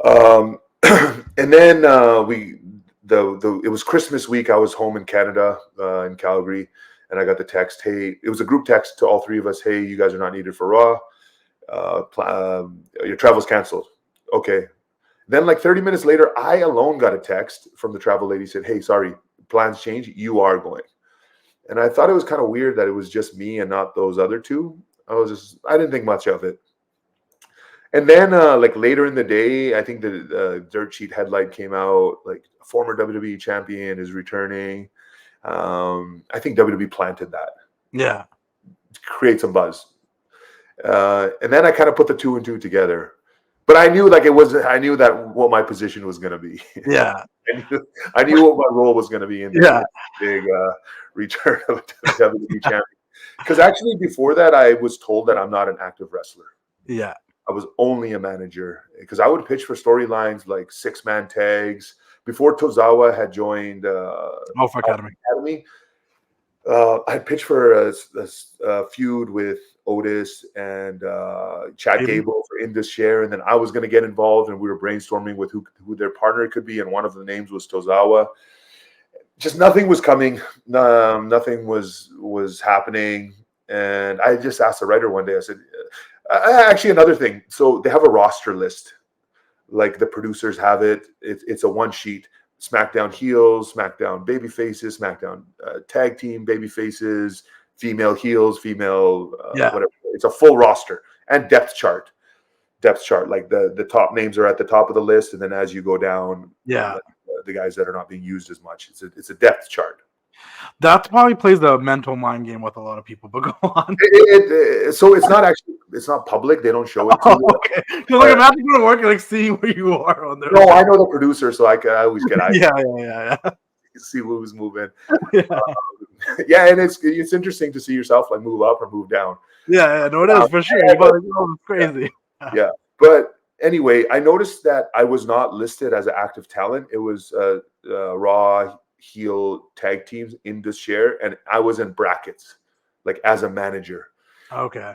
And then it was Christmas week. I was home in Canada, in Calgary, and I got the text, hey, it was a group text to all 3 of us. Hey, you guys are not needed for Raw. Your travel's canceled. Okay. Then 30 minutes later, I alone got a text from the travel lady, said, hey, sorry, plans change. You are going. And I thought it was kind of weird that it was just me and not those other two. I didn't think much of it. And then like later in the day, I think the dirt sheet headline came out, like former WWE champion is returning. I think WWE planted that. Yeah. Create some buzz. And then I kind of put the 2 and 2 together. But I knew I knew that what my position was going to be. Yeah. I knew what my role was going to be in this big return of a WWE champion. Because actually before that, I was told that I'm not an active wrestler. Yeah. I was only a manager because I would pitch for storylines like 6-man tags. Before Tozawa had joined Alpha Academy. I pitched for a feud with Otis and Chad Gable for Indus Sher, and then I was going to get involved, and we were brainstorming with who their partner could be, and one of the names was Tozawa. Just nothing was coming, nothing was happening, and I just asked the writer one day. I said, actually, another thing. So they have a roster list, like the producers have it. It's a one sheet. SmackDown heels, SmackDown baby faces, SmackDown tag team baby faces, female heels, female whatever. It's a full roster and depth chart. Like the top names are at the top of the list, and then as you go down, the guys that are not being used as much. It's a depth chart. That probably plays the mental mind game with a lot of people, but go on. So it's not public. They don't show it to you. Okay. Like imagine going to work and like seeing where you are on there. No, I know the producer, so I always get eyes. Yeah. See who's moving. Yeah. And it's interesting to see yourself like move up or move down. Yeah, no, it is for sure. It's crazy. Yeah, but anyway, I noticed that I was not listed as an active talent. It was Raw heel tag teams in this share, and I was in brackets, like as a manager. Okay.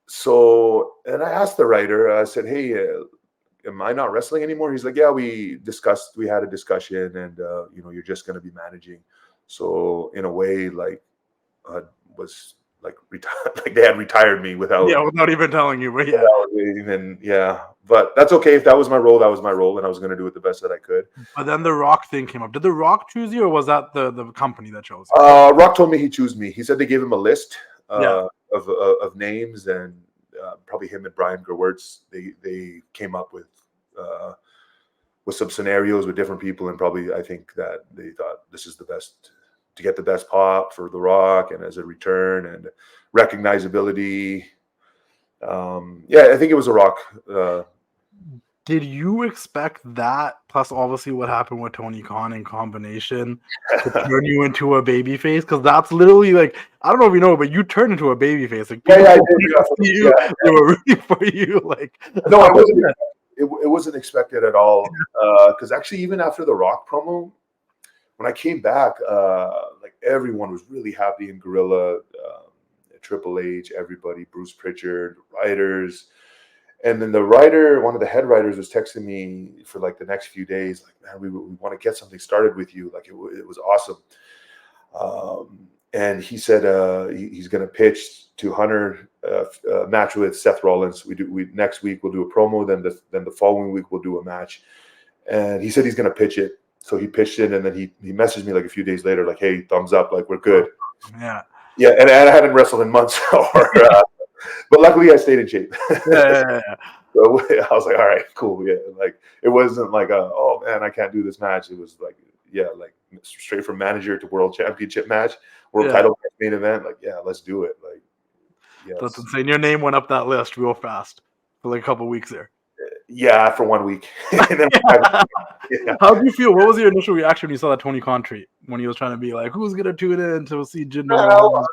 So, and I asked the writer, I said, hey, am I not wrestling anymore? He's like, yeah, we had a discussion, and you're just going to be managing. So in a way, like was like retired, like they had retired me without even telling you, but but that's okay. If that was my role, that was my role, and I was going to do it the best that I could. But then the Rock thing came up. Did the Rock choose you, or was that the company that chose you? Rock told me he chose me. He said they gave him a list of names, and probably him and Brian Gerwertz, they came up with some scenarios with different people, and probably I think that they thought this is the best to get the best pop for The Rock and as a return and recognizability. I think it was a Rock. Did you expect that, plus obviously what happened with Tony Khan in combination, to turn you into a babyface? Because that's literally like, I don't know if you know, but you turned into a babyface. Like, I did. They were rooting for you. Like, no, it wasn't expected at all. Because actually, even after the Rock promo, when I came back, like everyone was really happy in Gorilla, Triple H, everybody, Bruce Pritchard, writers. And then one of the head writers was texting me for like the next few days, like, man, we want to get something started with you. Like it was awesome. And he said he's going to pitch to Hunter a match with Seth Rollins. Next week we'll do a promo. Then the following week we'll do a match. And he said he's going to pitch it. So he pitched it, and then he messaged me like a few days later, like, hey, thumbs up, like we're good. Yeah. And I hadn't wrestled in months, but luckily I stayed in shape. Yeah. So I was like, all right, cool. Yeah, like it wasn't like oh man, I can't do this match. It was like, like straight from manager to world championship match, world title main event. Like, yeah, let's do it. Like, yes. That's insane. Your name went up that list real fast for like a couple of weeks there. Yeah, for 1 week. And then How did you feel? What was your initial reaction when you saw that Tony Khan tweet when he was trying to be like, who's gonna tune in to see Jinder Mahal?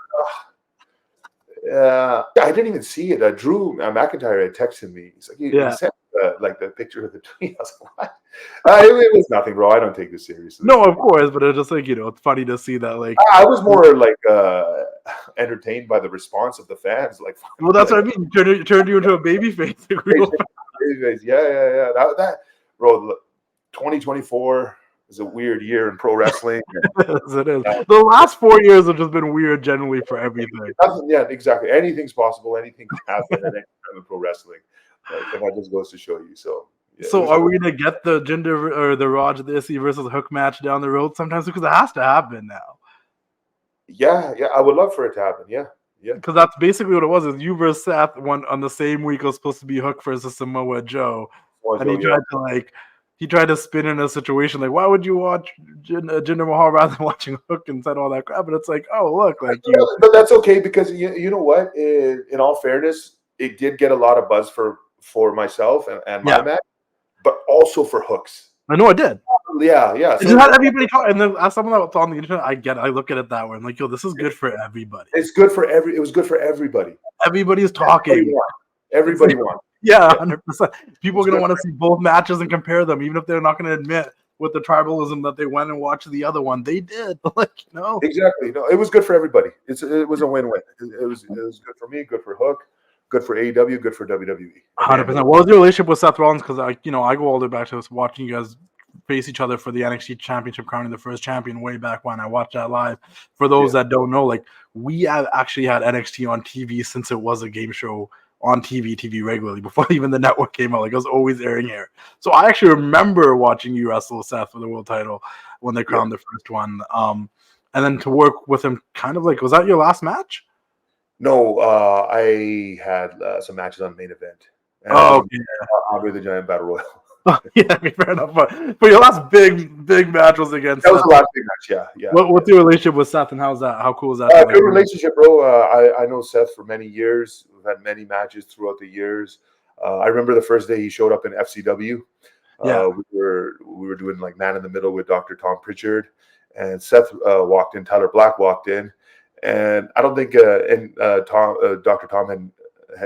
I didn't even see it. Drew McIntyre had texted me. He's like, he sent like the picture of the tweet. I was like, what? It was nothing, bro. I don't take this seriously. No, of course, but it's just like, it's funny to see that. Like, I was more like entertained by the response of the fans. Like, well, that's what I mean. Turned you into a babyface. Yeah. That bro. Look, 2024 is a weird year in pro wrestling. Yes, it is. The last 4 years have just been weird generally for everything. Yeah, exactly. Anything's possible. Anything can happen at any time in pro wrestling. And that just goes to show you. So, so are we gonna get the Jinder or the Raj Dhesi versus Hook match down the road sometimes, because it has to happen now? Yeah, yeah, I would love for it to happen. Yeah, yeah. Because that's basically what it was. Is you versus Seth one on the same week it was supposed to be Hook versus Samoa Joe, and Joe, yeah. he tried to spin in a situation like, why would you watch Jinder Mahal rather than watching Hook and said all that crap? But it's like, oh look, like you. But that's okay because you know what? In all fairness, it did get a lot of buzz for myself and my match, but also for Hooks. I know it did. Yeah, yeah. So had everybody talk, and then as someone that's on the internet, I get it. I look at it that way. I'm like, yo, this is good for everybody. It's good for it was good for everybody. Everybody's talking. Everybody won. Yeah, 100%. People are gonna want to see both matches and compare them, even if they're not gonna admit with the tribalism that they went and watched the other one. They did. Like, Exactly. No, it was good for everybody. It was a win-win. It was good for me, good for Hook, good for AEW, good for WWE. 100%. What was your relationship with Seth Rollins? Because I go all the way back to watching you guys face each other for the NXT Championship, crowning the first champion way back when. I watched that live. For those that don't know, like, we have actually had NXT on TV since it was a game show on TV regularly before even the network came out. Like, it was always airing here. So I actually remember watching you wrestle Seth for the world title when they crowned the first one. And then to work with him, kind of like, was that your last match? No, I had some matches on main event. Okay. Andre the Giant Battle Royal. Yeah, fair enough. But your last big match was against. That was the last big match. Yeah. What's your relationship with Seth, and how's that? How cool is that? Good relationship, bro. I know Seth for many years. We've had many matches throughout the years. I remember the first day he showed up in FCW. We were doing like Man in the Middle with Dr. Tom Pritchard, and Seth walked in. Tyler Black walked in, and I don't think Dr. Tom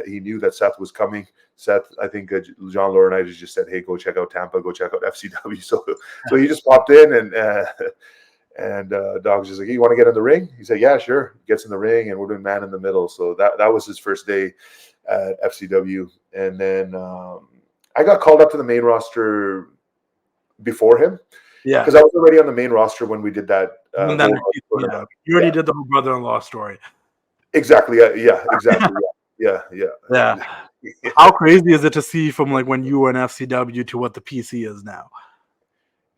he knew that Seth was coming. Seth, I think John Laurinaitis just said, "Hey, go check out Tampa, go check out FCW." So he just popped in, and Doc was just like, "Hey, you want to get in the ring?" He said, "Yeah, sure." He gets in the ring, and we're doing Man in the Middle. So that was his first day at FCW, and then I got called up to the main roster before him. Yeah, because I was already on the main roster when we did that. You already did the whole brother-in-law story. Exactly. Yeah. Exactly. Yeah. How crazy is it to see from like when you were in FCW to what the PC is now?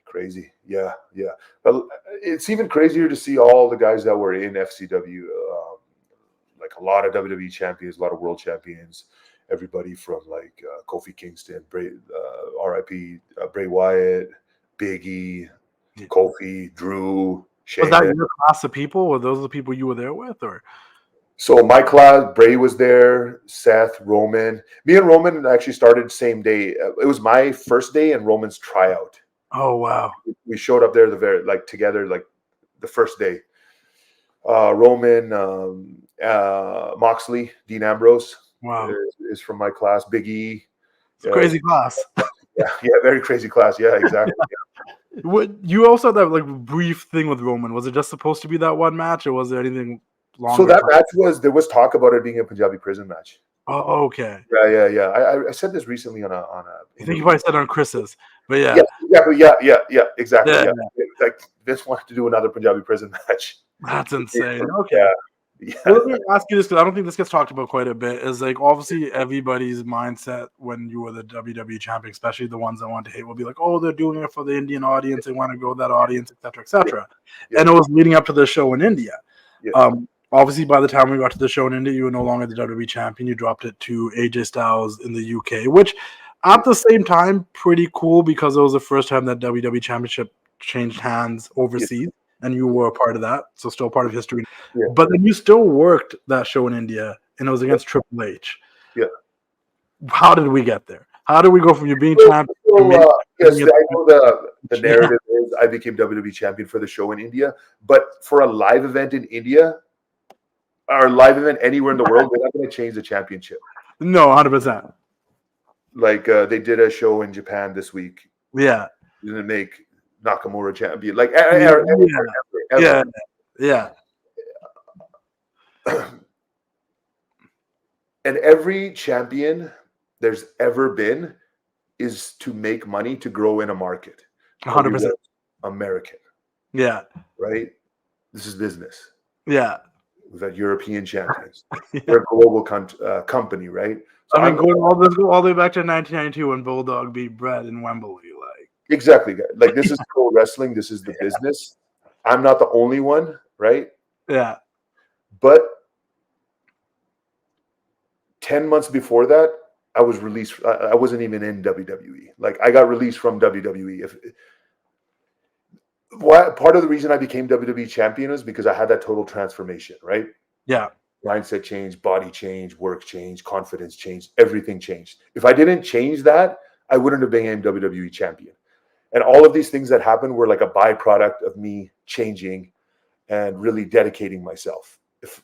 Crazy. Yeah. But it's even crazier to see all the guys that were in FCW, like a lot of WWE champions, a lot of world champions, everybody from like Kofi Kingston, RIP, Bray Wyatt, Big E, Kofi, Drew, Shane. Was that your class of people? Were those the people you were there with, or? So my class, Bray was there, Seth, Roman. Me and Roman actually started same day. It was my first day and Roman's tryout. Oh wow! We showed up there together the first day. Roman, Moxley, Dean Ambrose. Wow, is from my class. Big E. Crazy class. Yeah, very crazy class. Yeah, exactly. Yeah. What you also had that like brief thing with Roman? Was it just supposed to be that one match, or was there anything? So that match there was talk about it being a Punjabi prison match. Oh, okay. Yeah. I said this recently on a. I think you probably said on Chris's, but yeah. Yeah, exactly. Yeah. Like Vince wanted to do another Punjabi prison match. That's insane. Okay. Yeah. Let me ask you this because I don't think this gets talked about quite a bit. Is like obviously everybody's mindset when you were the WWE champion, especially the ones that want to hate, will be like, "Oh, they're doing it for the Indian audience. They want to go that audience, etc., etc." Yeah. And it was leading up to the show in India. Yeah. Obviously, by the time we got to the show in India, you were no longer the WWE champion. You dropped it to AJ Styles in the UK, which at the same time, pretty cool because it was the first time that WWE Championship changed hands overseas, and you were a part of that, so still part of history. Yeah. But then you still worked that show in India, and it was against Triple H. Yeah. How did we get there? How did we go from you being champion? Yes, I know the narrative is I became WWE champion for the show in India, but for a live event in India, or live event anywhere in the world, they're not going to change the championship. No, 100%. Like they did a show in Japan this week. Yeah. Didn't make Nakamura champion. Like yeah. And every champion there's ever been is to make money to grow in a market. 100%. American. Yeah. Right? This is business. Yeah. We've had European champions. We're a global company, right? So let's go all the way back to 1992 when Bulldog beat Brett in Wembley. Like exactly. Like this is pro wrestling. This is the business. I'm not the only one, right? Yeah. But 10 months before that, I was released. I wasn't even in WWE. Like, I got released from WWE. Part of the reason I became WWE champion is because I had that total transformation, right? Yeah. Mindset change, body change, work change, confidence change, everything changed. If I didn't change that, I wouldn't have become WWE champion. And all of these things that happened were like a byproduct of me changing and really dedicating myself.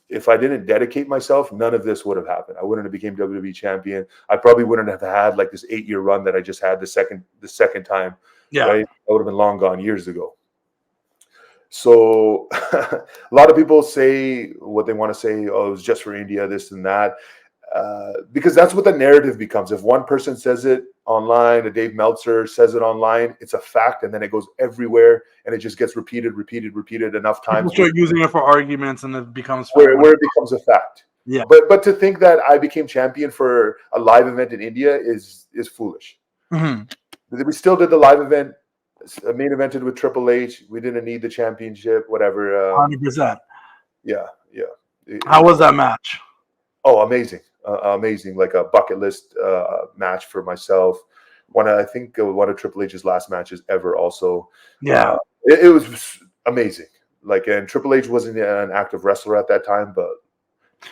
If I didn't dedicate myself, none of this would have happened. I wouldn't have became WWE champion. I probably wouldn't have had like this 8-year run that I just had the second time. Yeah. Right? I would have been long gone years ago. So a lot of people say what they want to say. Oh, it was just for India, this and that. Because that's what the narrative becomes. If one person says it online, a Dave Meltzer says it online, it's a fact, and then it goes everywhere, and it just gets repeated enough times. People start using it for arguments, and it becomes where it becomes a fact. Yeah. But to think that I became champion for a live event in India is foolish. Mm-hmm. We still did the live event, main evented with Triple H. We didn't need the championship, whatever. 100%. Yeah. How was that match? Oh, amazing. Amazing, like a bucket list match for myself. I think one of Triple H's last matches ever. Also, yeah, it was amazing. Like, and Triple H wasn't an active wrestler at that time, but.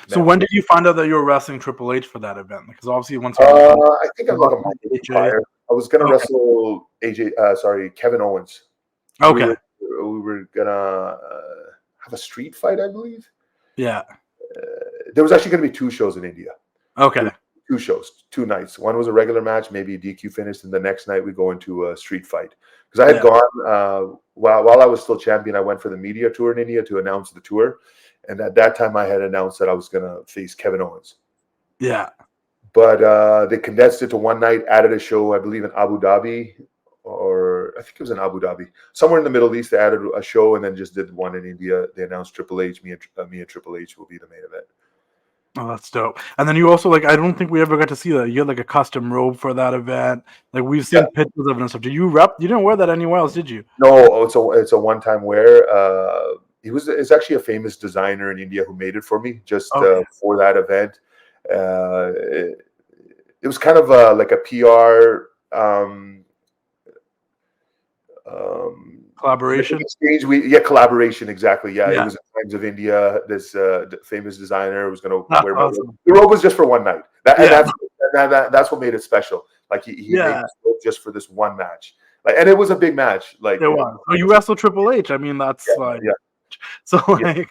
So when did you find out that you were wrestling Triple H for that event? Because obviously once I think I was like a month prior. I was gonna wrestle Kevin Owens. Okay, we were gonna have a street fight, I believe. Yeah. There was actually going to be 2 shows in India. Okay. 2 shows, 2 nights. One was a regular match, maybe a DQ finish, and the next night we go into a street fight. Because I had gone while I was still champion, I went for the media tour in India to announce the tour, and at that time I had announced that I was going to face Kevin Owens. Yeah. But they condensed it to one night, added a show, I believe, in Abu Dhabi, or I think it was in Abu Dhabi, somewhere in the Middle East. They added a show and then just did one in India. They announced Triple H. Me and Triple H will be the main event. Oh, that's dope. And then you also, like, I don't think we ever got to see that. You had like a custom robe for that event. Like, we've seen pictures of it and stuff. Did you rep? You didn't wear that anywhere else, did you? No, it's a one-time wear. It's actually a famous designer in India who made it for me just for that event. It was kind of like a PR collaboration. Collaboration, exactly. Yeah, it was in Times of India. This famous designer was going to wear my robe. The robe was just for one night. That's what made it special. Like he made it just for this one match. Like, and it was a big match. Like, it was. Oh, you wrestled Triple H. I mean, that's So like.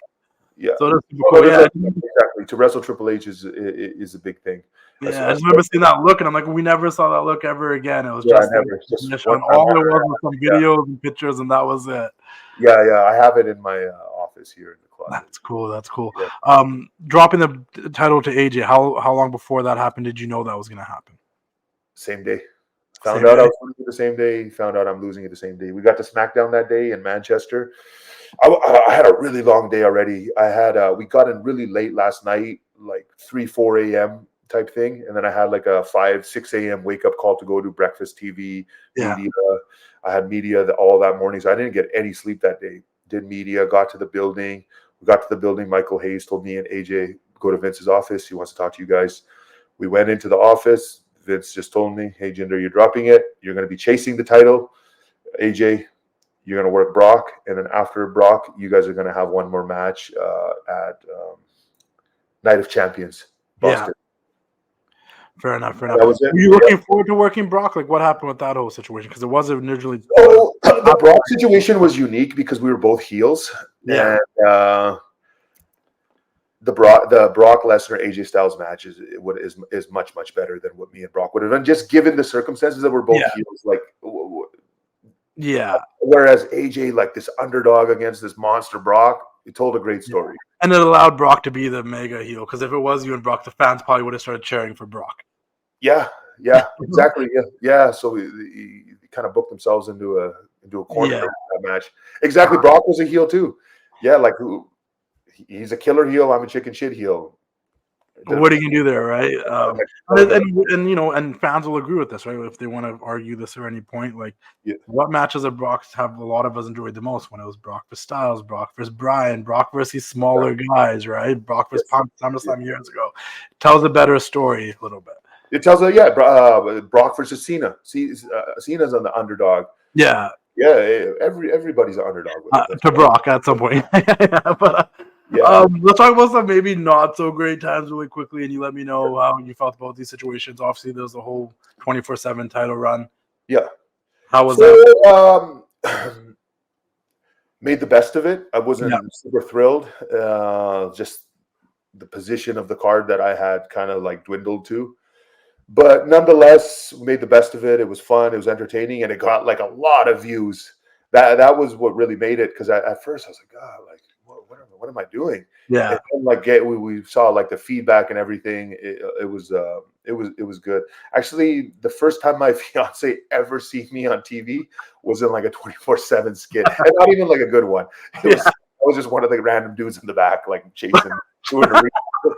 Yeah. So that's super cool. Exactly. To wrestle Triple H is a big thing. Yeah, I just remember seeing that look, and I'm like, we never saw that look ever again. It was just all it was some videos and pictures, and that was it. Yeah, I have it in my office here in the closet. That's cool. Yeah. Dropping the title to AJ. How long before that happened did you know that was going to happen? Same day. Found out I was losing it the same day. Found out I'm losing it the same day. We got to SmackDown that day in Manchester. I had a really long day already. We got in really late last night, like 3-4 a.m. type thing, and then I had like a 5-6 a.m. wake up call to go do breakfast TV, media. I had media all that morning, so I didn't get any sleep that day. Did media, got to the building. We got to the building. Michael Hayes told me and AJ, go to Vince's office. He wants to talk to you guys. We went into the office. Vince just told me, hey, Jinder, you're dropping it. You're going to be chasing the title. AJ, you're going to work Brock. And then after Brock, you guys are going to have one more match at Night of Champions, Boston. Yeah. Fair enough. Were you looking forward to working Brock? Like, what happened with that whole situation? Because it wasn't originally. The Brock situation was unique because we were both heels. Yeah. And the Brock Lesnar AJ Styles match is much better than what me and Brock would have done, just given the circumstances that we're both heels. Like, Whereas AJ, like this underdog against this monster Brock, it told a great story. And it allowed Brock to be the mega heel, because if it was you and Brock, the fans probably would have started cheering for Brock. Yeah, exactly. Yeah. So he kind of booked themselves into a corner for that match. Exactly. Brock was a heel too. Yeah, like he's a killer heel. I'm a chicken shit heel. What are you gonna do there, right? And fans will agree with this, right? If they want to argue this at any point, like what matches of Brock's have a lot of us enjoyed the most? When it was Brock versus Styles, Brock versus Bryan, Brock versus these smaller guys, right? Brock versus Punk SummerSlam years ago. It tells a better story a little bit. It tells Brock versus Cena. Cena's on the underdog. Yeah. Everybody's an underdog to Brock at some point. But let's talk about some maybe not so great times really quickly, and you let me know how you felt about these situations. Obviously, there's a whole 24/7 title run. Yeah. How was that? Made the best of it. I wasn't super thrilled. Just the position of the card that I had kind of like dwindled to. But nonetheless, made the best of it. It was fun. It was entertaining, and it got like a lot of views. That was what really made it. Because at first I was like, God, like what am I doing? Yeah. And then, we saw like the feedback and everything. It was good. Actually, the first time my fiance ever seen me on TV was in like a 24/7 skit, and not even like a good one. I was just one of the random dudes in the back, like chasing.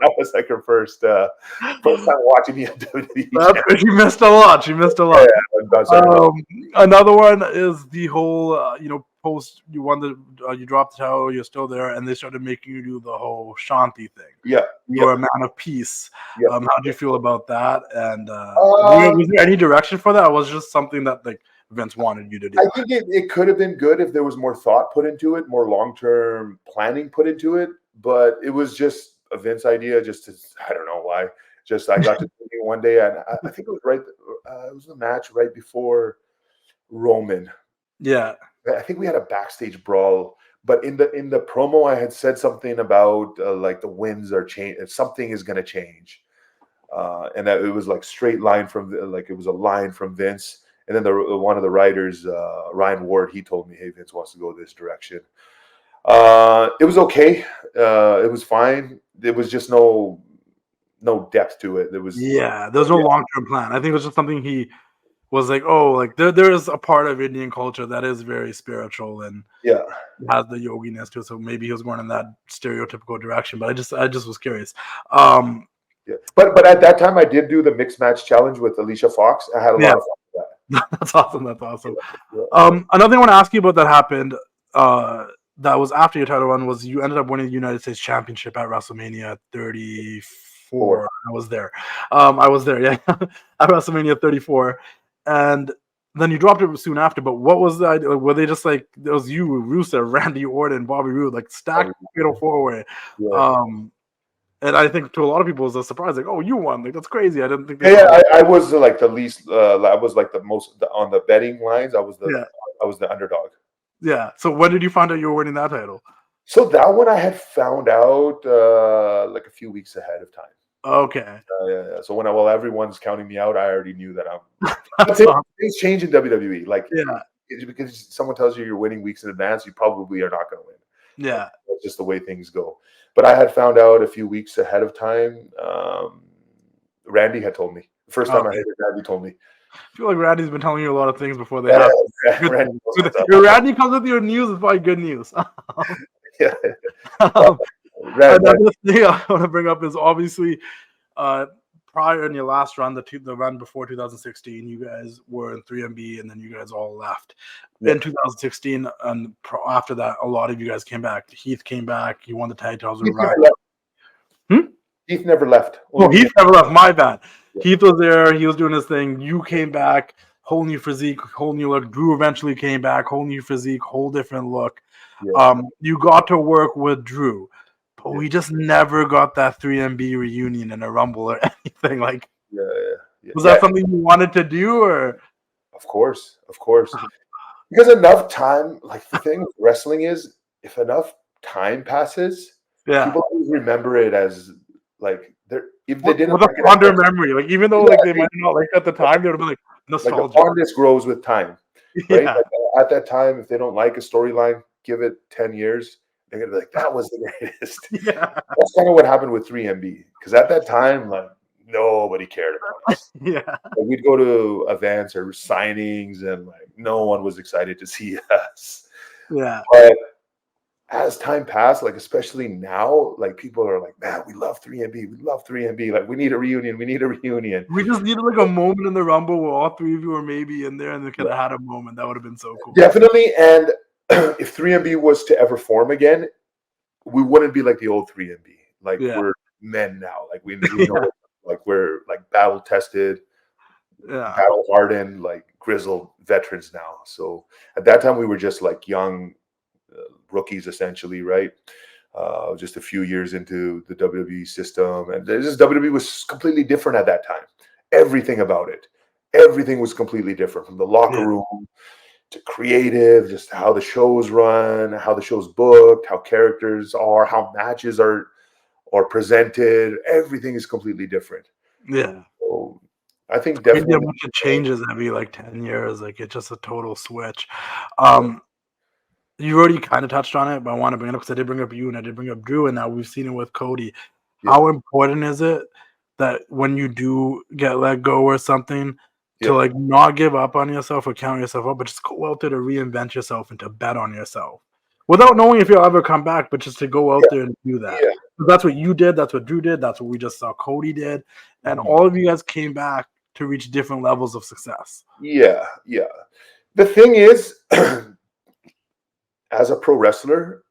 That was like her first time watching me on WWE. She missed a lot. Yeah, another one is the whole, post you won you dropped the title, you're still there, and they started making you do the whole Shanti thing. You're a man of peace. How do you feel about that? And was there any direction for that, or was it just something that like Vince wanted you to do? I think it could have been good if there was more thought put into it, more long-term planning put into it, but it was just a Vince idea. I don't know why. Just I got to thinking one day, and I think it was it was the match right before Roman. Yeah, I think we had a backstage brawl, but in the promo, I had said something about like the winds are changing. Something is going to change, and that it was like straight line from it was a line from Vince. And then one of the writers, Ryan Ward, he told me, "Hey, Vince wants to go this direction." It was okay. It was fine. There was just no depth to it. There's no long-term plan. I think it was just something he was like, there is a part of Indian culture that is very spiritual and has the yoginess to it. So maybe he was going in that stereotypical direction. But I just was curious. But at that time, I did do the mixed match challenge with Alicia Fox. I had a lot of fun with that. That's awesome. Another thing I want to ask you about that happened. That was after your title run was you ended up winning the United States Championship at WrestleMania 34. I was there, yeah, at WrestleMania 34, and then you dropped it soon after. But what was that? Were they just like it was you, Rusev, Randy Orton, Bobby Roode, like stacked fatal four-way? And I think to a lot of people it was a surprise, like, oh, you won, like that's crazy. I didn't think. I was like the least. I was like the most on the betting lines. I was the underdog. Yeah. So when did you find out you were winning that title? So that one I had found out like a few weeks ahead of time. Okay. So while everyone's counting me out, I already knew that things change in WWE. Like, because someone tells you you're winning weeks in advance, you probably are not going to win. Yeah. That's just the way things go. But I had found out a few weeks ahead of time. Randy had told me. The first time I heard it, Randy told me. I feel like Randy's been telling you a lot of things before they happen. Randy comes with your news, it's probably good news. Another thing I want to bring up is obviously prior in your last run, the run before 2016, you guys were in 3MB and then you guys all left. In 2016, and after that, a lot of you guys came back. Heath came back. He won the tag titles with Ryan. Heath never left. Heath never left. My bad. Heath was there. He was doing his thing. You came back. Whole new physique, whole new look. Drew eventually came back. Whole new physique, whole different look. You got to work with Drew, but we just never got that 3MB reunion in a Rumble or anything. Like, was that something you wanted to do, or? Of course. Because enough time, like the thing with wrestling is, if enough time passes, people always remember it as like if they didn't with a fonder memory, like even though like they might not like at the time, they would be like nostalgia. Like the fondness grows with time, right? Like, at that time, if they don't like a storyline, give it 10 years, they're gonna be like, "That was the greatest." That's kind of what happened with 3MB, because at that time, like nobody cared about us. Like, we'd go to events or signings, and like no one was excited to see us. But as time passed, like especially now, like people are like, man, we love 3MB, we love 3MB. Like we need a reunion, we need a reunion. We just needed like a moment in the Rumble where all three of you were maybe in there and they could have had a moment. That would have been so cool. Definitely. And if 3MB was to ever form again, we wouldn't be like the old 3MB. Like we're men now. Like we know, like we're like battle tested, battle hardened, like grizzled veterans now. So at that time we were just like young rookies essentially, right? Just a few years into the WWE system, and just WWE was completely different at that time. Everything about it, everything was completely different, from the locker room to creative, just how the shows run, how the show's booked, how characters are, how matches are presented. Everything is completely different. Yeah. So I think definitely a bunch of changes every like 10 years. Like it's just a total switch. You already kind of touched on it, but I want to bring it up because I did bring up you and I did bring up Drew, and now we've seen it with Cody. How important is it that when you do get let go or something to like not give up on yourself or count yourself up, but just go out there to reinvent yourself and to bet on yourself without knowing if you'll ever come back, but just to go out there and do that. That's what you did. That's what Drew did. That's what we just saw Cody did. And all of you guys came back to reach different levels of success. Yeah. The thing is, as a pro wrestler,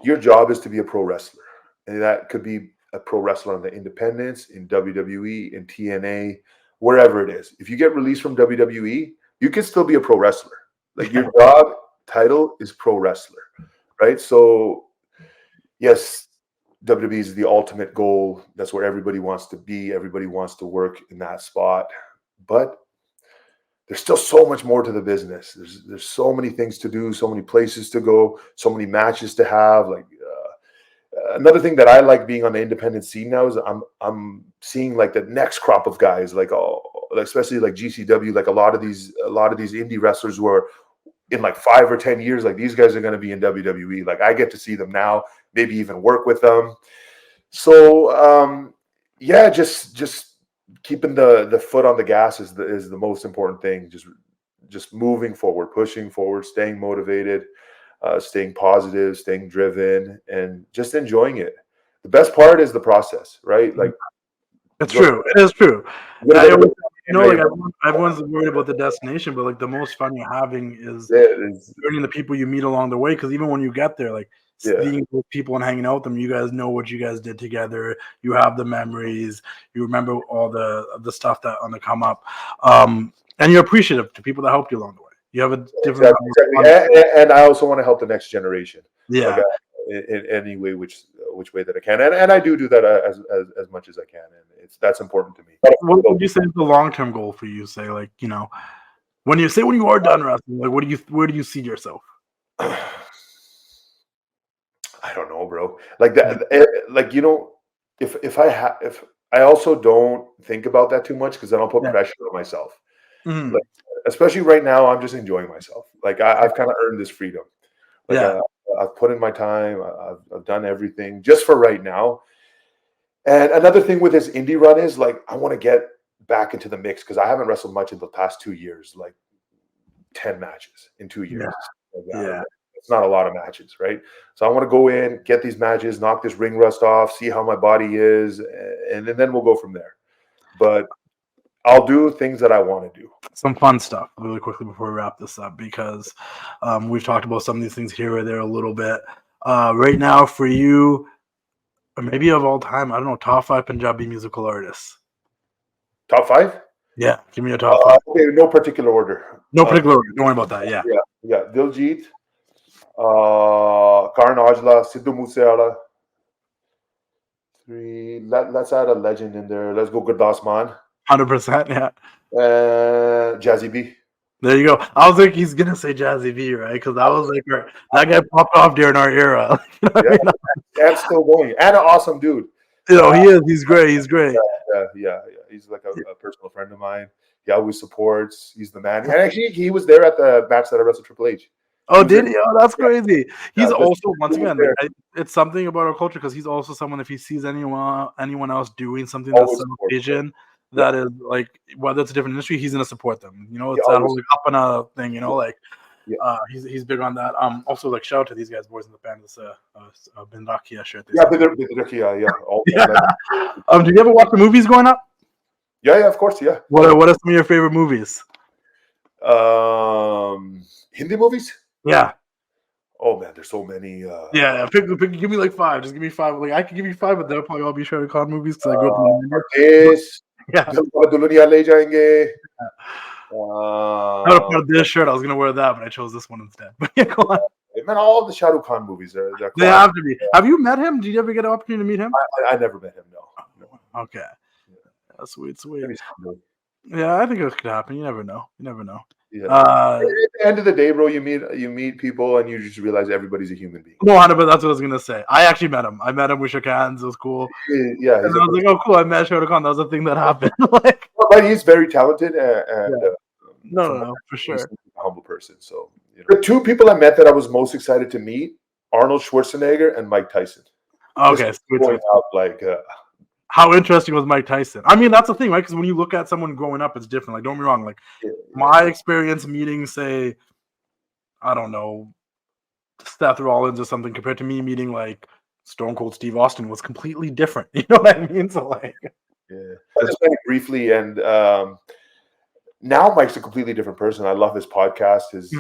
your job is to be a pro wrestler. And that could be a pro wrestler on the Independents, in WWE, in TNA, wherever it is. If you get released from WWE, you can still be a pro wrestler. Like your job title is pro wrestler, right? So yes, WWE is the ultimate goal. That's where everybody wants to be. Everybody wants to work in that spot. But there's still so much more to the business. There's so many things to do, so many places to go, so many matches to have. Like another thing that I like being on the independent scene now is I'm seeing like the next crop of guys, like especially like GCW, like a lot of these indie wrestlers who are in like 5 or 10 years, like these guys are going to be in WWE. Like I get to see them now, maybe even work with them. So just keeping the foot on the gas is the most important thing. Just moving forward, pushing forward, staying motivated, staying positive, staying driven, and just enjoying it. The best part is the process, right? Like it's true. It is true. Like everyone's worried about the destination, but like the most fun you're having is learning the people you meet along the way. Because even when you get there, like seeing those people and hanging out with them, you guys know what you guys did together. You have the memories. You remember all the stuff that on the come up, and you're appreciative to people that helped you along the way. You have a different and I also want to help the next generation. Yeah, like, in any way, which way that I can, and I do that as much as I can, and that's important to me. What would you say is the long-term goal for you? Say, like, you know, when you are done wrestling, like, where do you see yourself? I don't know, bro. Like that, like, you know, if I also don't think about that too much, because then I'll put pressure on myself. Like, especially right now, I'm just enjoying myself. Like I've kind of earned this freedom. Like I've put in my time. I've done everything just for right now. And another thing with this indie run is like I want to get back into the mix, because I haven't wrestled much in the past 2 years, like 10 matches in 2 years. It's not a lot of matches, right? So I want to go in, get these matches, knock this ring rust off, see how my body is, and then we'll go from there. But I'll do things that I want to do. Some fun stuff really quickly before we wrap this up, because we've talked about some of these things here or there a little bit. Right now for you, or maybe of all time, I don't know, top 5 Punjabi musical artists. Top 5? Yeah, give me a top 5. Okay, no particular order. No particular order. Don't worry about that. Yeah. Diljit, Karan Aujla, Sidhu Moosewala. 3. Let's add a legend in there. Let's go Gurdas Maan. 100%. Yeah. Jazzy B. There you go. I was like, he's gonna say Jazzy B, right? Because I was like, that guy popped off during our era. And still going, and an awesome dude. You know, he is. He's great. He's great. Yeah. He's like a personal friend of mine. He always supports. He's the man. And actually, he was there at the match that I wrestled Triple H. Oh, did he? Oh, that's crazy. He's also, once again, like, it's something about our culture, because he's also someone, if he sees anyone else doing something that's so Asian, that is like, whether it's a different industry, he's gonna support them. You know, it's that whole like, up and a thing. You know, like Yeah. He's big on that. Also, like, shout out to these guys, Boyz in the band. This Bin Rakia shirt. Yeah, yeah. Did you ever watch the movies growing up? Yeah, of course, yeah. What are some of your favorite movies? Hindi movies? Yeah. Oh man, there's so many. Give me like 5. Just give me 5. Like, I can give you 5, but they'll probably all be Shah Rukh Khan movies because I grew up in Pardesh. Yeah. Dulhaniya Le Jayenge. I would have put this shirt. I was gonna wear that, but I chose this one instead. But yeah, go on. Man, all the Shah Rukh Khan movies are. They have to be. Have you met him? Did you ever get an opportunity to meet him? I never met him. No. Okay. Yeah, sweet. Yeah, I think it could happen. You never know. Yeah. At the end of the day, bro, you meet people and you just realize everybody's a human being. No, 100%. That's what I was gonna say. I actually met him. We shook hands. It was cool. Yeah. And I was like, oh, cool. I met Shah Rukh Khan. That was the thing that happened. But he's very talented and no, for sure. He's a humble person. So the 2 people I met that I was most excited to meet: Arnold Schwarzenegger and Mike Tyson. Okay, how interesting was Mike Tyson? I mean, that's the thing, right? Because when you look at someone growing up, it's different. Like, don't be wrong. Like, my experience meeting, say, I don't know, Seth Rollins or something, compared to me meeting like Stone Cold Steve Austin was completely different. You know what I mean? So, like, I just met him briefly, and now Mike's a completely different person. I love his podcast. His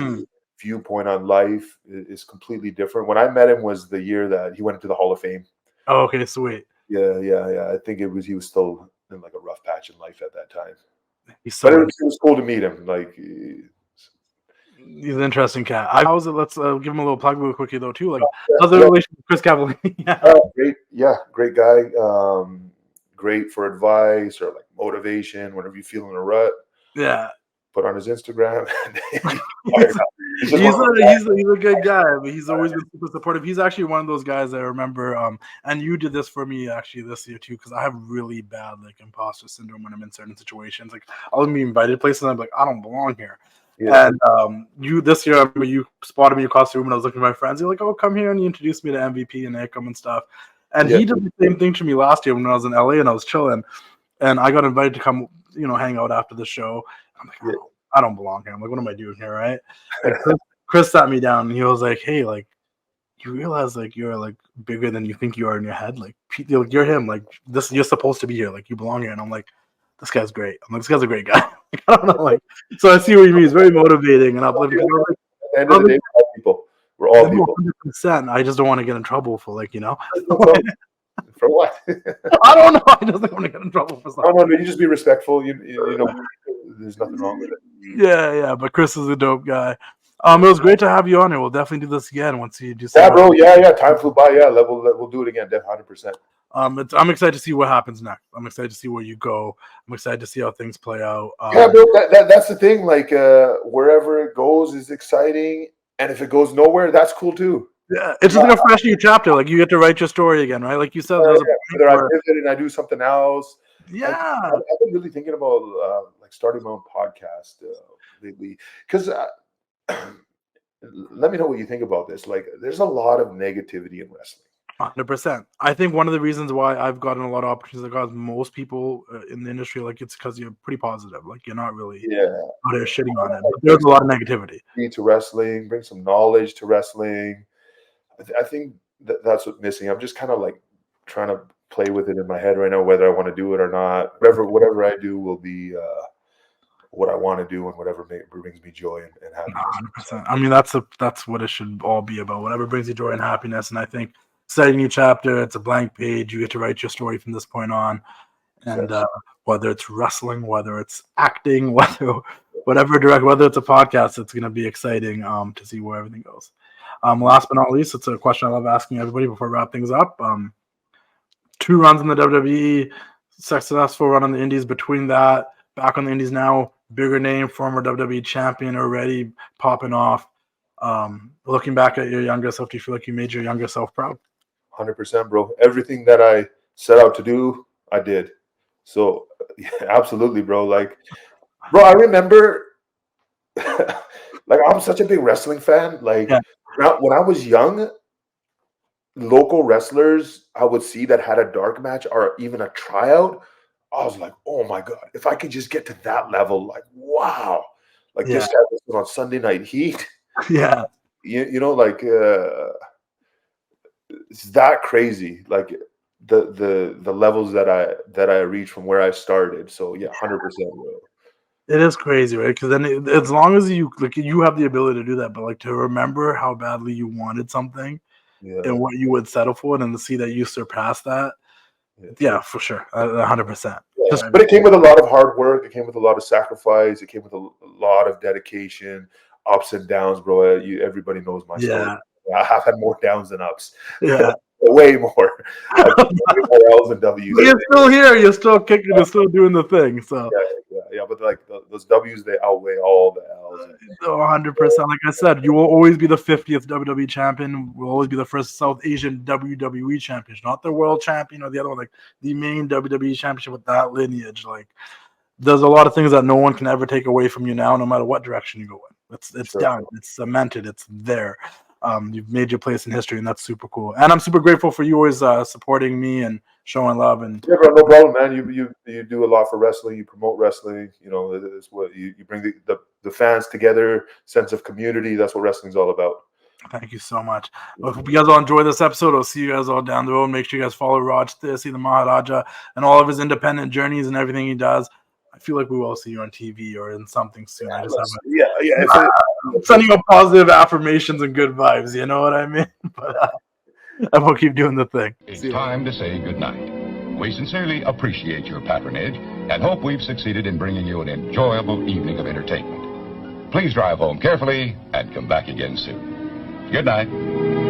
viewpoint on life is completely different. When I met him was the year that he went into the Hall of Fame. Oh, okay, sweet. Yeah. I think he was still in like a rough patch in life at that time. It was cool to meet him. Like, he's an interesting cat. Let's give him a little plug real quickly though too. Like, how's the relationship with Chris Cavallini? Great guy. Great for advice or like motivation whenever you feel in a rut. Yeah. Put on his Instagram. he's a good guy, but he's always been super supportive. He's actually one of those guys I remember, and you did this for me actually this year too, because I have really bad like imposter syndrome when I'm in certain situations. Like, I'll be invited places and I'm like, I don't belong here. Yeah. And you this year, I remember you spotted me across the room and I was looking at my friends. You're like, oh, come here, and you introduced me to MVP and Akam and stuff. And he did the same thing to me last year when I was in LA and I was chilling, and I got invited to come, hang out after the show. I'm like, I don't belong here. I'm like, what am I doing here, right? Like, Chris sat me down and he was like, hey, like, you realize like you're like bigger than you think you are in your head. Like, you're him. Like, this, you're supposed to be here. Like, you belong here. And I'm like, this guy's great. I'm like, this guy's a great guy. Like, I don't know. Like, so I see what you mean. It's very motivating and uplifting. At the end of the day, we're all people. We're all people. 100%. I just don't want to get in trouble for like, For what? I don't know. I just don't want to get in trouble for something. No, you just be respectful. There's nothing wrong with it. Yeah. But Chris is a dope guy. It was great to have you on here. We'll definitely do this again once you do. Yeah, bro. Yeah. Time flew by. Yeah, we'll do it again. 100%. I'm excited to see what happens next. I'm excited to see where you go. I'm excited to see how things play out. Yeah, bro. That's the thing. Like, wherever it goes is exciting, and if it goes nowhere, that's cool too. Yeah, it's just like a fresh new chapter. Like, you get to write your story again, right? Like you said, whether I pivot and I do something else. Yeah, I've been really thinking about like starting my own podcast lately, because let me know what you think about this. Like, there's a lot of negativity in wrestling. 100%. I think one of the reasons why I've gotten a lot of opportunities, because most people in the industry, like, it's because you're pretty positive. Like, you're not really out there shitting on it. But there's a lot of negativity. To wrestling, bring some knowledge to wrestling. I think that's what's missing. I'm just kind of like trying to play with it in my head right now, whether I want to do it or not. Whatever I do will be what I want to do, and whatever brings me joy and happiness. 100%. I mean, that's what it should all be about. Whatever brings you joy and happiness. And I think starting a new chapter, it's a blank page. You get to write your story from this point on. And whether it's wrestling, whether it's acting, whether it's a podcast, it's going to be exciting to see where everything goes. Last but not least, it's a question I love asking everybody before I wrap things up. 2 runs in the WWE, successful run on the Indies. Between that, back on the Indies now, bigger name, former WWE champion already, popping off. Looking back at your younger self, do you feel like you made your younger self proud? 100%, bro. Everything that I set out to do, I did. So, yeah, absolutely, bro. Like, bro, I remember, like, I'm such a big wrestling fan. Like, when I was young, local wrestlers I would see that had a dark match or even a tryout, I was like, oh my God, if I could just get to that level, like, wow. Like, this guy was on Sunday Night Heat. Yeah. You know, like it's that crazy. Like the levels that I reached from where I started. So yeah, 100%. It is crazy, right? Because then, as long as you have the ability to do that, but like to remember how badly you wanted something Yeah. and what you would settle for, it, and to see that you surpassed that, yeah, for sure, 100%. But it came with a lot of hard work. It came with a lot of sacrifice. It came with a lot of dedication, ups and downs, bro. Everybody knows my story. I've had more downs than ups. Yeah. Way more. I've way more L's and W's. But you're still here. You're still kicking. You're still doing the thing. So yeah. But like those W's, they outweigh all the L's. 100%. Like I said, you will always be the 50th WWE champion. Will always be the first South Asian WWE champion, not the world champion or the other one. Like the main WWE championship with that lineage. Like there's a lot of things that no one can ever take away from you now, no matter what direction you go in. It's done. It's cemented. It's there. You've made your place in history, and that's super cool. And I'm super grateful for you always supporting me and showing love. And yeah, bro, no problem, man. You do a lot for wrestling. You promote wrestling. You know, it's what you bring the fans together, sense of community. That's what wrestling's all about. Thank you so much. I hope you guys all enjoy this episode. I'll see you guys all down the road. Make sure you guys follow Raj Dhesi, the Maharaja, and all of his independent journeys and everything he does. I feel like we will see you on TV or in something soon. I just have sending you positive affirmations and good vibes. You know what I mean? But I will keep doing the thing. It's time to say goodnight. We sincerely appreciate your patronage and hope we've succeeded in bringing you an enjoyable evening of entertainment. Please drive home carefully and come back again soon. Good night.